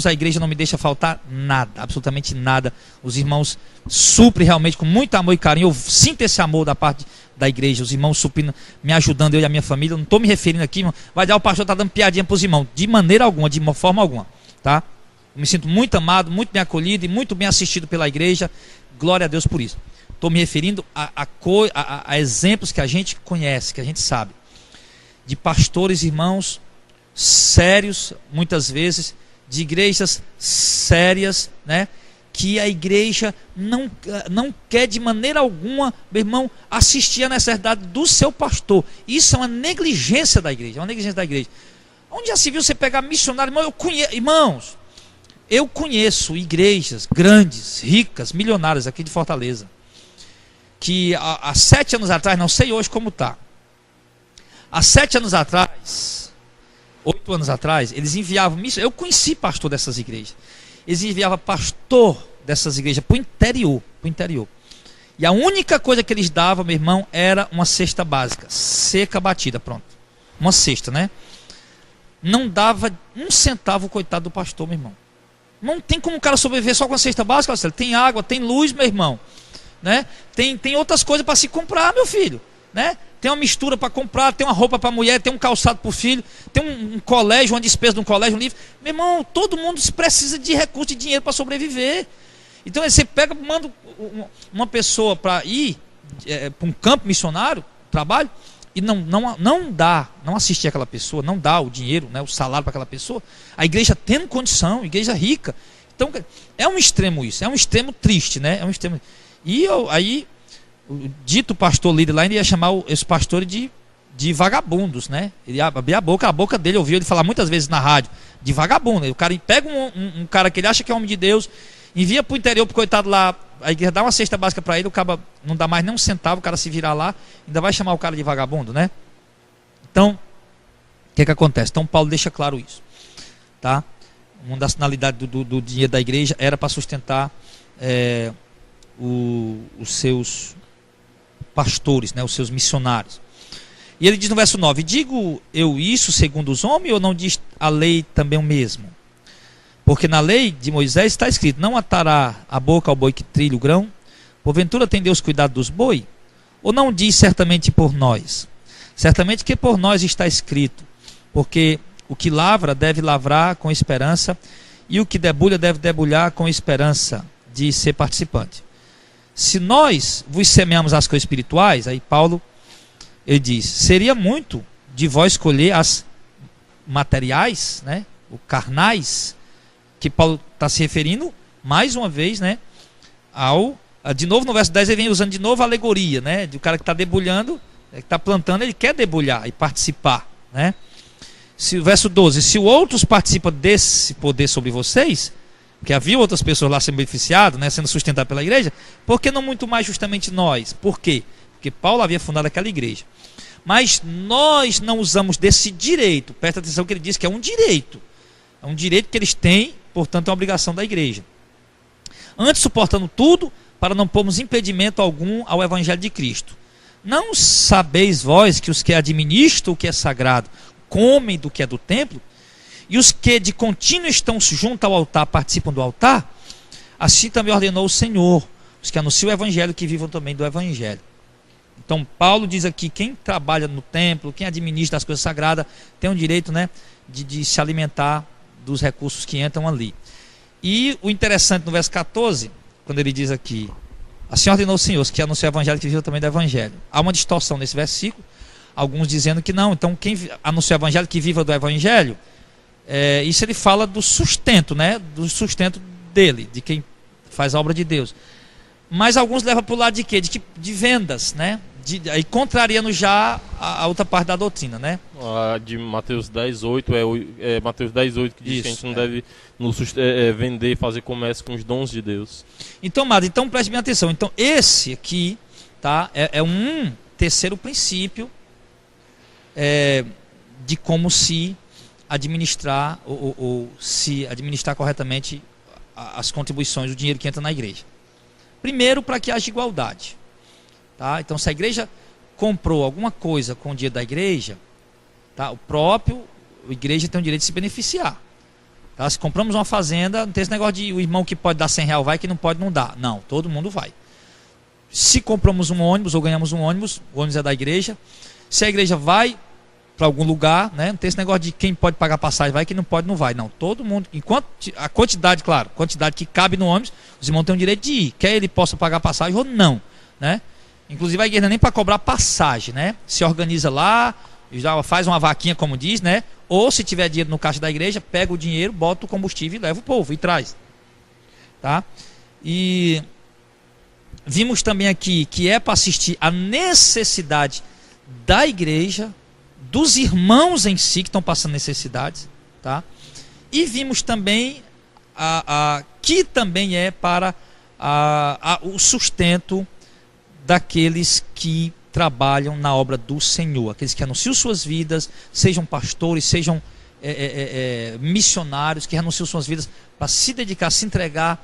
a igreja não me deixa faltar nada, absolutamente nada. Os irmãos suprem realmente com muito amor e carinho. Eu sinto esse amor da parte da igreja, os irmãos suprindo, me ajudando, eu e a minha família. Eu não estou me referindo aqui, irmão, vai dar o pastor está dando piadinha para os irmãos, de maneira alguma, de forma alguma, tá? Eu me sinto muito amado, muito bem acolhido e muito bem assistido pela igreja. Glória a Deus por isso. Estou me referindo a exemplos que a gente conhece, que a gente sabe, de pastores, irmãos, sérios, muitas vezes, de igrejas sérias, né? Que a igreja não quer de maneira alguma, meu irmão, assistir à necessidade do seu pastor. Isso é uma negligência da igreja, Onde já se viu você pegar missionário? Irmãos, eu conheço igrejas grandes, ricas, milionárias aqui de Fortaleza, que há 7 anos atrás, não sei hoje como está, há 7 anos atrás, 8 anos atrás, eles enviavam, eu conheci pastor dessas igrejas, eles enviavam pastor dessas igrejas para o interior, e a única coisa que eles davam, meu irmão, era uma cesta básica, seca, batida, pronto, uma cesta, né? Não dava um centavo, coitado do pastor, meu irmão. Não tem como o cara sobreviver só com a cesta básica. Tem água, tem luz, meu irmão, né? Tem outras coisas para se comprar, meu filho, né? Tem uma mistura para comprar, tem uma roupa para a mulher, tem um calçado para o filho, tem um colégio, uma despesa de um colégio, um livro. Meu irmão, todo mundo precisa de recurso, de dinheiro para sobreviver. Então você pega, manda uma pessoa para ir para um campo missionário, trabalho, e não assistir aquela pessoa, não dá o dinheiro, né, o salário para aquela pessoa, a igreja tendo condição, igreja rica. Então é um extremo isso, é um extremo triste, né? É um extremo. E aí o dito pastor líder lá, ele ia chamar esse pastor de vagabundos, né? Ele abria a boca dele, ouviu ele falar muitas vezes na rádio de vagabundo. O cara pega um cara que ele acha que é homem de Deus, envia para o interior, pro coitado lá, a igreja dá uma cesta básica para ele, o cara não dá mais nem um centavo, o cara se virar lá, ainda vai chamar o cara de vagabundo, né? Então, o que acontece? Então Paulo deixa claro isso, tá? Uma das finalidades do dinheiro da igreja era para sustentar os seus pastores, né? Os seus missionários. E ele diz no verso 9: digo eu isso segundo os homens, ou não diz a lei também o mesmo? Porque na lei de Moisés está escrito: não atará a boca ao boi que trilha o grão. Porventura tem Deus cuidado dos boi? Ou não diz certamente por nós? Certamente que por nós está escrito: porque o que lavra deve lavrar com esperança, e o que debulha deve debulhar com esperança de ser participante. Se nós vos semeamos as coisas espirituais, aí Paulo ele diz: seria muito de vós escolher as materiais, né, o carnais, que Paulo está se referindo mais uma vez, né, de novo no verso 10 ele vem usando de novo a alegoria, né, do cara que está debulhando, que está plantando, ele quer debulhar e participar, né? Verso 12: se outros participam desse poder sobre vocês, porque havia outras pessoas lá sendo beneficiadas, né, sendo sustentadas pela igreja, por que não muito mais justamente nós? Por quê? Porque Paulo havia fundado aquela igreja. Mas nós não usamos desse direito. Presta atenção que ele diz que é um direito. É um direito que eles têm, portanto é uma obrigação da igreja. Antes suportando tudo, para não pormos impedimento algum ao evangelho de Cristo. Não sabeis vós que os que administram o que é sagrado comem do que é do templo? E os que de contínuo estão junto ao altar participam do altar? Assim também ordenou o Senhor, os que anunciam o evangelho, que vivam também do evangelho. Então Paulo diz aqui: quem trabalha no templo, quem administra as coisas sagradas, tem o direito, né, de se alimentar dos recursos que entram ali. E o interessante no verso 14, quando ele diz aqui: assim ordenou o Senhor, os que anunciam o evangelho, que vivam também do evangelho. Há uma distorção nesse versículo, alguns dizendo que não, então quem anuncia o evangelho, que viva do evangelho, isso ele fala do sustento, né, do sustento dele, de quem faz a obra de Deus. Mas alguns levam para o lado de quê? De vendas, né? Aí contrariando já a outra parte da doutrina, né? De Mateus 10:8 é Mateus 10:8 que diz que a gente não deve vender, fazer comércio com os dons de Deus. Então, amado, preste bem atenção. Então, esse aqui, tá, é um terceiro princípio de como se administrar ou se administrar corretamente as contribuições, o dinheiro que entra na igreja. Primeiro, para que haja igualdade. Tá? Então, se a igreja comprou alguma coisa com o dinheiro da igreja, tá? A igreja tem o direito de se beneficiar. Tá? Se compramos uma fazenda, não tem esse negócio de o irmão que pode dar R$100 vai, que não pode não dá. Não, todo mundo vai. Se compramos um ônibus ou ganhamos um ônibus, o ônibus é da igreja. Se a igreja vai para algum lugar, né? Não tem esse negócio de quem pode pagar passagem vai, quem não pode não vai. Não, todo mundo, enquanto a quantidade, claro, quantidade que cabe no ônibus, os irmãos têm o direito de ir, quer ele possa pagar passagem ou não, né? Inclusive a igreja não é nem para cobrar passagem, né? Se organiza lá, já faz uma vaquinha, como diz, né? Ou se tiver dinheiro no caixa da igreja, pega o dinheiro, bota o combustível e leva o povo e traz, tá? E vimos também aqui que é para assistir a necessidade da igreja, dos irmãos em si que estão passando necessidades, tá? E vimos também que também é para o sustento daqueles que trabalham na obra do Senhor, aqueles que anunciam suas vidas, sejam pastores, sejam missionários, que anunciam suas vidas para se dedicar, se entregar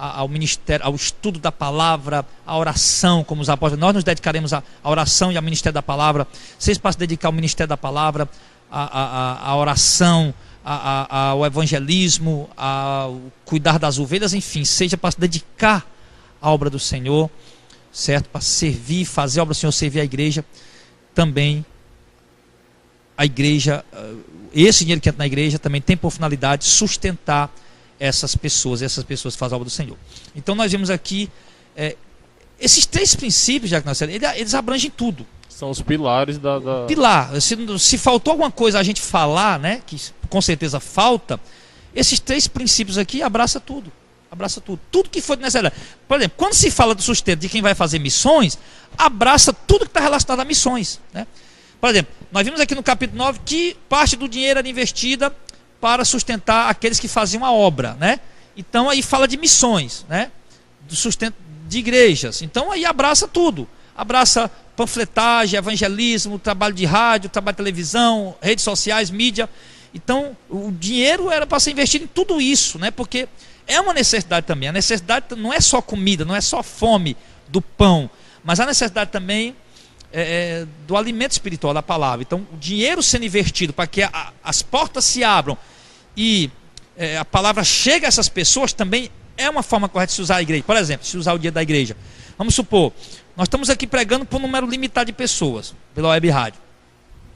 ao ministério, ao estudo da palavra, à oração, como os apóstolos. Nós nos dedicaremos à oração e ao ministério da palavra. Vocês para se dedicar ao ministério da palavra, à oração, ao evangelismo, ao cuidar das ovelhas, enfim, seja para se dedicar à obra do Senhor, certo? Para servir, fazer a obra do Senhor, servir a igreja. Também a igreja, esse dinheiro que entra na igreja também tem por finalidade sustentar essas pessoas que fazem a obra do Senhor. Então nós vemos aqui esses três princípios, já que nós eles abrangem tudo. São os pilares da... Pilar. Se faltou alguma coisa a gente falar, né, que com certeza falta, esses três princípios aqui abraça tudo. Abraça tudo. Tudo que for necessário. Por exemplo, quando se fala do sustento de quem vai fazer missões, abraça tudo que está relacionado a missões, né? Por exemplo, nós vimos aqui no capítulo 9 que parte do dinheiro era investida para sustentar aqueles que faziam a obra, né? Então aí fala de missões, né? Do sustento de igrejas. Então aí abraça tudo. Abraça panfletagem, evangelismo, trabalho de rádio, trabalho de televisão, redes sociais, mídia. Então o dinheiro era para ser investido em tudo isso, né? Porque é uma necessidade também. A necessidade não é só comida, não é só fome do pão, mas a necessidade também do alimento espiritual da palavra. Então o dinheiro sendo investido para que as portas se abram e a palavra chega a essas pessoas também é uma forma correta de se usar a igreja. Por exemplo, se usar o dia da igreja, vamos supor, nós estamos aqui pregando por um número limitado de pessoas pela web rádio,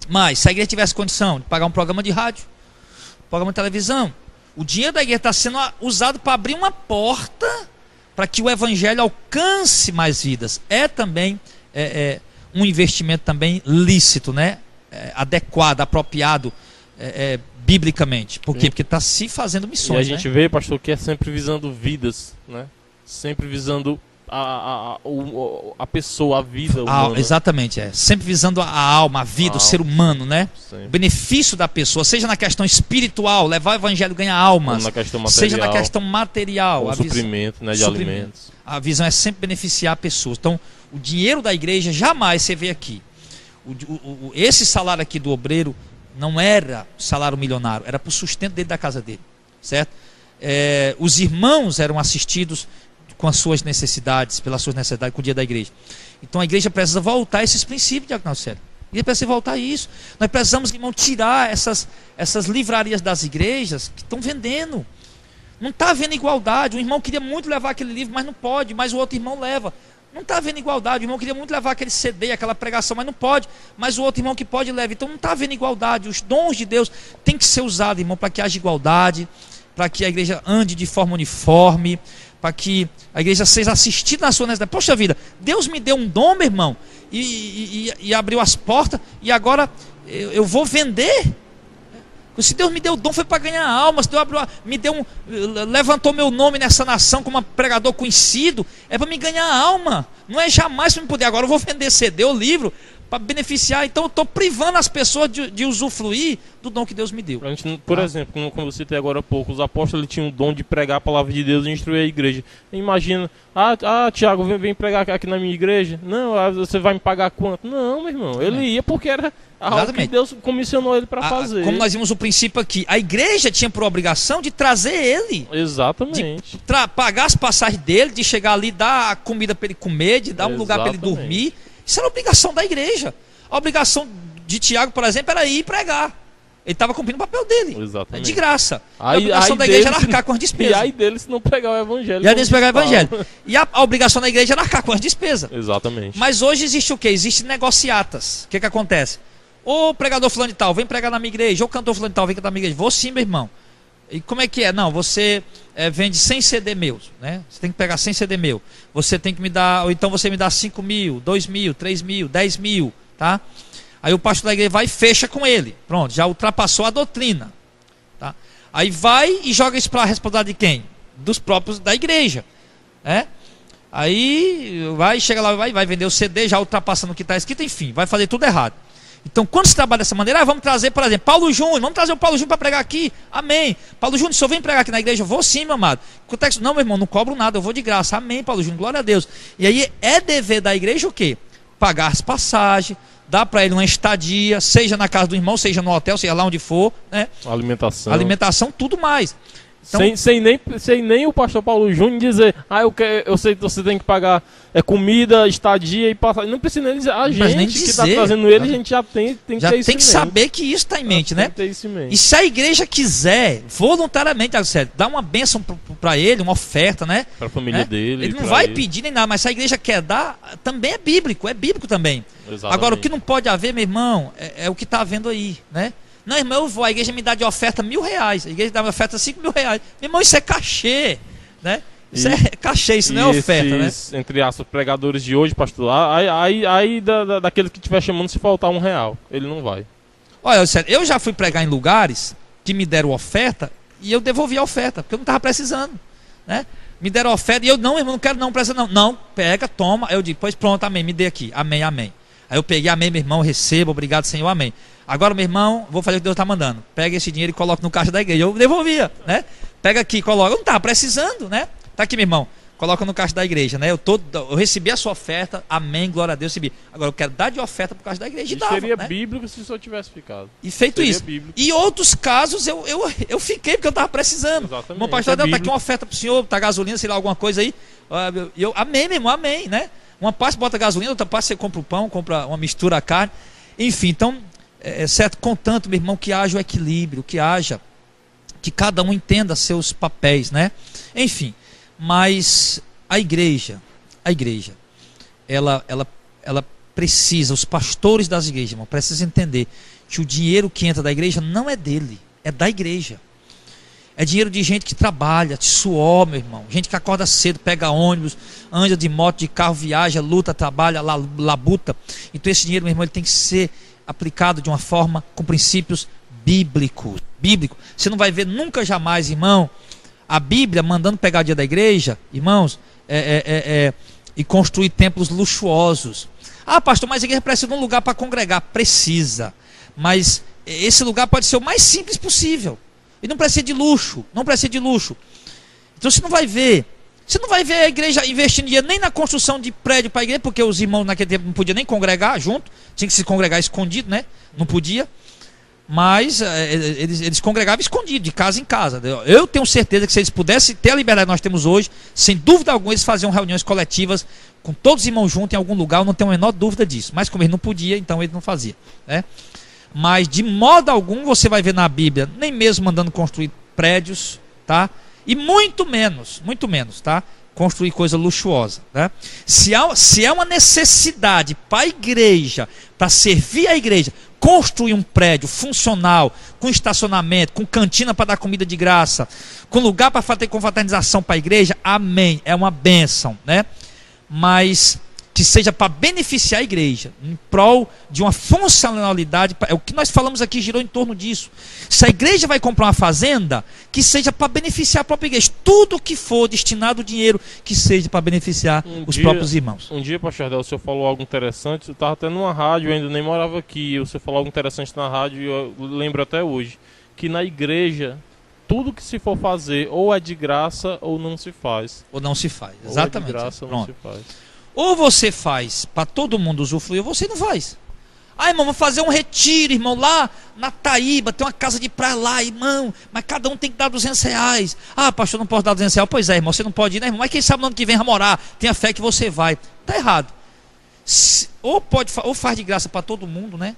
mas se a igreja tivesse condição de pagar um programa de rádio, programa de televisão, o dinheiro da igreja está sendo usado para abrir uma porta para que o evangelho alcance mais vidas. É também um investimento também lícito, né? Adequado, apropriado biblicamente. Por quê? Porque está se fazendo missões. E a gente vê, pastor, que é sempre visando vidas, né? Sempre visando a pessoa, a vida humana. Exatamente, sempre visando a alma, a vida, o ser humano, né? Sempre. O benefício da pessoa, seja na questão espiritual, levar o evangelho ganha almas, na questão material, seja na questão material, o suprimento, né, de alimentos. A visão é sempre beneficiar pessoas. Então, o dinheiro da igreja, jamais você vê aqui. Esse salário aqui do obreiro não era salário milionário, era para o sustento dele da casa dele, certo? Os irmãos eram assistidos com as suas necessidades, pelas suas necessidades, com o dia da igreja. Então a igreja precisa voltar a esses princípios, Diaconal Célio. A igreja precisa voltar a isso. Nós precisamos, irmão, tirar essas livrarias das igrejas que estão vendendo. Não está havendo igualdade. O irmão queria muito levar aquele livro, mas não pode, mas o outro irmão leva. Não está havendo igualdade. O irmão queria muito levar aquele CD, aquela pregação, mas não pode, mas o outro irmão que pode leva. Então não está havendo igualdade. Os dons de Deus têm que ser usados, irmão, para que haja igualdade, para que a igreja ande de forma uniforme, para que a igreja seja assistida na sua necessidade. Poxa vida, Deus me deu um dom, meu irmão, e abriu as portas, e agora eu vou vender. Se Deus me deu o dom foi para ganhar almas, Deus levantou meu nome nessa nação como um pregador conhecido, é para me ganhar alma, não é jamais para me poder, agora eu vou vender CD ou livro para beneficiar, então eu estou privando as pessoas de usufruir do dom que Deus me deu. Por exemplo, como eu citei agora há pouco, os apóstolos tinham o dom de pregar a palavra de Deus e instruir a igreja. Imagina, Tiago, vem pregar aqui na minha igreja. Não, você vai me pagar quanto? Não, meu irmão, ele ia porque era algo que Deus comissionou ele para fazer. Como nós vimos o princípio aqui, a igreja tinha por obrigação de trazer ele. Exatamente. De pagar as passagens dele, de chegar ali, dar a comida para ele comer, de dar um lugar para ele dormir. Isso era a obrigação da igreja. A obrigação de Tiago, por exemplo, era ir pregar. Ele estava cumprindo o papel dele. Exatamente. De graça. A obrigação da igreja era arcar com as despesas. E aí dele se não pregar o evangelho. E a obrigação da igreja era arcar com as despesas. Exatamente. Mas hoje existe o quê? Existe negociatas. O que acontece? O pregador fulano de tal, vem pregar na minha igreja. O cantor fulano de tal, vem cantar na minha igreja. Vou sim, meu irmão. E como é que é? Não, você vende 100 CD meus, né? Você tem que pegar 100 CD meu. Você tem que me dar, ou então você me dá 5 mil, 2 mil, 3 mil, 10 mil, tá? Aí o pastor da igreja vai e fecha com ele. Pronto, já ultrapassou a doutrina, tá? Aí vai e joga isso para a responsabilidade de quem? Dos próprios da igreja, né? Aí chega lá, vai vender o CD, já ultrapassando o que está escrito, enfim, vai fazer tudo errado. Então, quando se trabalha dessa maneira, vamos trazer, por exemplo, Paulo Júnior, vamos trazer o Paulo Júnior para pregar aqui, amém. Paulo Júnior, se eu venho pregar aqui na igreja, eu vou sim, meu amado. Não, meu irmão, não cobro nada, eu vou de graça, amém, Paulo Júnior, glória a Deus. E aí é dever da igreja o quê? Pagar as passagens, dar para ele uma estadia, seja na casa do irmão, seja no hotel, seja lá onde for, né? Alimentação, tudo mais. Então, sem nem o pastor Paulo Júnior dizer, eu sei que você tem que pagar comida, estadia e passagem. Não precisa nem dizer, a gente que está trazendo ele, a gente já tem que ter isso tem que saber que isso está em mente, né? E se a igreja quiser, voluntariamente, dar uma bênção para ele, uma oferta, né? Para a família dele. Ele não vai pedir nem nada, mas se a igreja quer dar, também é bíblico também. Exatamente. Agora, o que não pode haver, meu irmão, é o que está havendo aí, né? Não, irmão, eu vou, a igreja me dá de oferta R$1.000, a igreja dá de oferta R$5.000. Meu irmão, isso é cachê, né? Isso é cachê, isso não é oferta, né? Entre aspas, pregadores de hoje, pastor, daquele que estiver chamando, se faltar R$1, ele não vai. Olha, eu já fui pregar em lugares que me deram oferta e eu devolvi a oferta, porque eu não estava precisando, né? Me deram oferta e eu, não, irmão, não quero não, precisa não. Não, pega, toma. Eu digo, pois pronto, amém, me dê aqui, amém, amém. Aí eu peguei, amém, meu irmão, recebo, obrigado, Senhor, amém. Agora, meu irmão, vou fazer o que Deus está mandando. Pega esse dinheiro e coloca no caixa da igreja. Eu devolvia, né? Pega aqui, coloca. Eu não estava precisando, né? Tá aqui, meu irmão. Coloca no caixa da igreja, né? Eu recebi a sua oferta, amém, glória a Deus, recebi. Agora eu quero dar de oferta para o caixa da igreja. E dava, seria, né? Bíblico se só tivesse ficado. E feito seria isso. Bíblico. E outros casos eu fiquei porque eu estava precisando. Exatamente. Meu pastor, tá aqui uma oferta para o senhor, tá gasolina, sei lá, alguma coisa aí. Amém, meu irmão, amém, né? Uma parte bota gasolina, outra parte você compra o pão, compra uma mistura a carne. Enfim, então, certo, contanto, meu irmão, que haja o equilíbrio, que cada um entenda seus papéis, né? Enfim, mas a igreja, ela precisa, os pastores das igrejas, irmão, precisam entender que o dinheiro que entra da igreja não é dele, é da igreja. É dinheiro de gente que trabalha, de suor, meu irmão. Gente que acorda cedo, pega ônibus, anda de moto, de carro, viaja, luta, trabalha, labuta. Então esse dinheiro, meu irmão, ele tem que ser aplicado de uma forma com princípios bíblicos. Você não vai ver nunca jamais, irmão, a Bíblia mandando pegar o dia da igreja, irmãos, e construir templos luxuosos. Ah, pastor, mas a igreja precisa de um lugar para congregar. Precisa. Mas esse lugar pode ser o mais simples possível. E não precisa de luxo, Então você não vai ver a igreja investindo dinheiro nem na construção de prédio para a igreja, porque os irmãos naquele tempo não podiam nem congregar junto, tinha que se congregar escondido, né? Não podia. Mas eles congregavam escondido, de casa em casa. Eu tenho certeza que se eles pudessem ter a liberdade que nós temos hoje, sem dúvida alguma eles faziam reuniões coletivas com todos os irmãos juntos em algum lugar, eu não tenho a menor dúvida disso. Mas como ele não podia, então ele não fazia, né? Mas de modo algum você vai ver na Bíblia, nem mesmo mandando construir prédios, tá? E muito menos, tá? Construir coisa luxuosa, né? Se é uma necessidade para a igreja, para servir a igreja, construir um prédio funcional, com estacionamento, com cantina para dar comida de graça, com lugar para fazer confraternização para a igreja, amém, é uma bênção, né? Mas que seja para beneficiar a igreja, em prol de uma funcionalidade. É o que nós falamos aqui, girou em torno disso. Se a igreja vai comprar uma fazenda, que seja para beneficiar a própria igreja. Tudo que for destinado ao dinheiro, que seja para beneficiar os próprios irmãos. Um dia, pastor Jardel, o senhor falou algo interessante. Eu estava até numa rádio, eu ainda nem morava aqui. O senhor falou algo interessante na rádio, e eu lembro até hoje, que na igreja, tudo que se for fazer, ou é de graça, ou não se faz. Ou não se faz, exatamente. Ou é de graça, ou não se faz. Ou você faz para todo mundo usufruir, ou você não faz. Ah, irmão, vamos fazer um retiro, irmão, lá na Taíba, tem uma casa de praia lá, irmão, mas cada um tem que dar R$200. Ah, pastor, não posso dar R$200. Pois é, irmão, você não pode ir, né, irmão? Mas quem sabe no ano que vem vai morar, tenha fé que você vai. Tá errado. Ou faz de graça para todo mundo, né?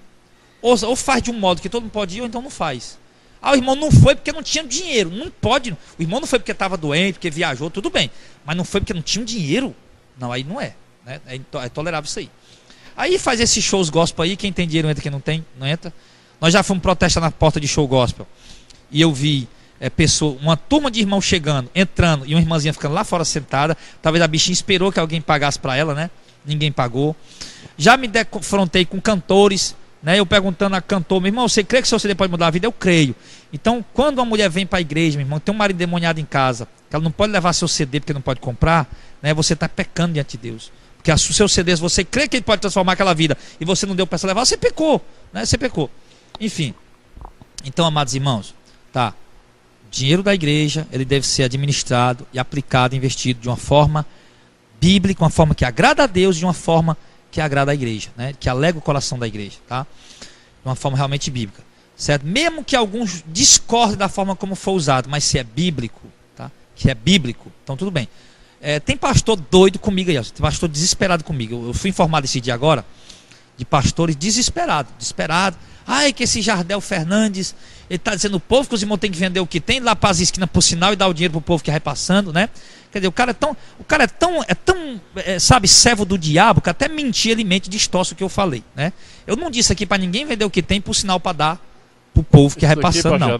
Ou faz de um modo que todo mundo pode ir, ou então não faz. Ah, o irmão não foi porque não tinha dinheiro. Não pode. O irmão não foi porque estava doente, porque viajou, tudo bem. Mas não foi porque não tinha dinheiro. Não, aí não é. Né? É tolerável isso aí. Aí faz esses shows gospel aí, quem tem dinheiro entra, quem não tem, não entra. Nós já fomos protestar na porta de show gospel. E eu vi uma turma de irmãos chegando, entrando, e uma irmãzinha ficando lá fora sentada. Talvez a bichinha esperou que alguém pagasse para ela, né? Ninguém pagou. Já me defrontei com cantores, né? Eu perguntando a cantor, meu irmão, você crê que seu CD pode mudar a vida? Eu creio. Então, quando uma mulher vem para a igreja, meu irmão, tem um marido endemoniado em casa, que ela não pode levar seu CD porque não pode comprar, né? Você está pecando diante de Deus. Porque os seus CDs, você crê que ele pode transformar aquela vida e você não deu para essa levar, você pecou, né? Você pecou. Enfim. Então, amados irmãos, tá? Dinheiro da igreja, ele deve ser administrado e aplicado, investido de uma forma bíblica, uma forma que agrada a Deus, de uma forma que agrada a igreja, né? Que alega o coração da igreja, tá? De uma forma realmente bíblica, certo? Mesmo que alguns discordem da forma como foi usado, mas se é bíblico, tá? Que é bíblico, então tudo bem. Tem pastor doido comigo aí, tem pastor desesperado comigo. Eu fui informado esse dia agora de pastores desesperados. Ai, que esse Jardel Fernandes, ele está dizendo ao povo que os irmãos têm que vender o que tem, lá para as esquinas por sinal e dar o dinheiro para o povo que vai passando, né? Quer dizer, o cara é tão, sabe, servo do diabo, que até mentir ele mente, distorce o que eu falei, né? Eu não disse aqui para ninguém vender o que tem por sinal para dar para o povo que vai passando, não.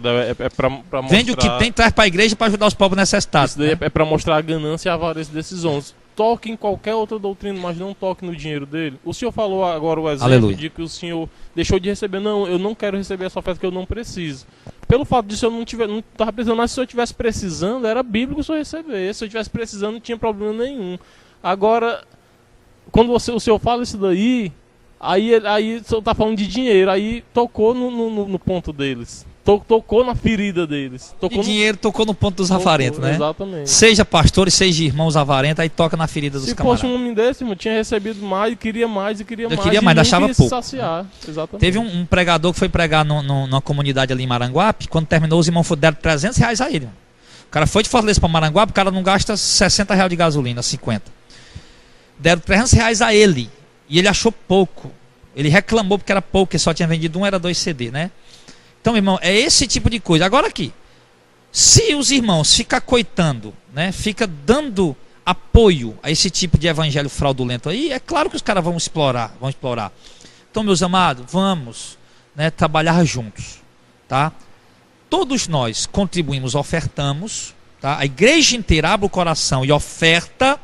Pra mostrar... Vende o que tem, traz para a igreja para ajudar os pobres necessitados. Isso daí, né? É para mostrar a ganância e a avareza desses homens. Toque em qualquer outra doutrina, mas não toque no dinheiro dele. O senhor falou agora o exemplo Aleluia. De que o senhor deixou de receber. Não, eu não quero receber essa oferta que eu não preciso. Pelo fato disso eu não estava precisando, mas se eu estivesse precisando, era bíblico o senhor receber. Se eu estivesse precisando, não tinha problema nenhum. Agora, quando o senhor fala isso daí, aí o senhor está falando de dinheiro, aí tocou no ponto deles. Tocou na ferida deles. Tocou no ponto dos avarentos, né? Exatamente. Seja pastores, seja irmãos avarentos, aí toca na ferida dos camaradas. Se fosse um homem desse, irmão, tinha recebido mais, e queria mais, deixava pouco. Saciar. Exatamente. Teve um pregador que foi pregar numa comunidade ali em Maranguape, quando terminou, os irmãos deram R$300 a ele. O cara foi de Fortaleza para Maranguape, o cara não gasta R$60 de gasolina, 50. Deram R$300 a ele, e ele achou pouco. Ele reclamou porque era pouco, porque só tinha vendido era 2 CD, né? Então, irmão, é esse tipo de coisa. Agora aqui, se os irmãos ficam coitando, né, fica dando apoio a esse tipo de evangelho fraudulento aí, é claro que os caras vão explorar. Então, meus amados, vamos, né, trabalhar juntos, tá? Todos nós contribuímos, ofertamos, tá? A igreja inteira abre o coração e oferta,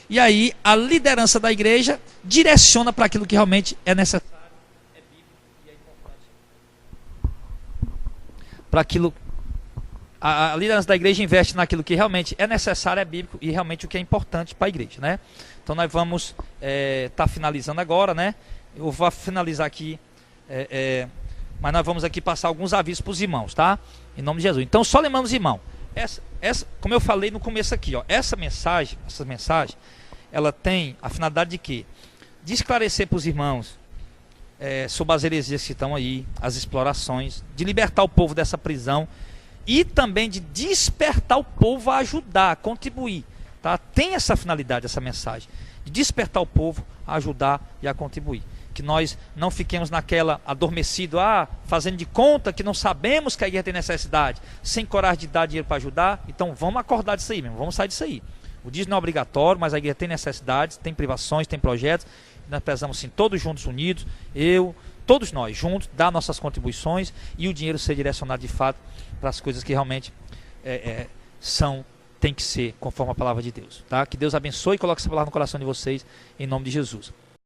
e aí a liderança da igreja direciona para aquilo que realmente é necessário. Para aquilo, a liderança da igreja investe naquilo que realmente é necessário, é bíblico e realmente o que é importante para a igreja, né? Então nós vamos tá finalizando agora, né? Eu vou finalizar aqui, mas nós vamos aqui passar alguns avisos para os irmãos, tá? Em nome de Jesus. Então só lembramos, irmão, essa, como eu falei no começo aqui, ó, essa mensagem, ela tem a finalidade de quê? De esclarecer para os irmãos sobre as heresias que estão aí, as explorações, de libertar o povo dessa prisão e também de despertar o povo a ajudar, a contribuir, tá? Tem essa finalidade, essa mensagem, de despertar o povo a ajudar e a contribuir, que nós não fiquemos naquela adormecido, fazendo de conta que não sabemos que a igreja tem necessidade, sem coragem de dar dinheiro para ajudar. Então vamos acordar disso aí mesmo, vamos sair disso aí. O dízimo não é obrigatório, mas a igreja tem necessidades, tem privações, tem projetos. Nós precisamos sim, todos juntos, unidos, todos nós juntos, dar nossas contribuições e o dinheiro ser direcionado de fato para as coisas que realmente são tem que ser conforme a palavra de Deus, tá? Que Deus abençoe e coloque essa palavra no coração de vocês, em nome de Jesus.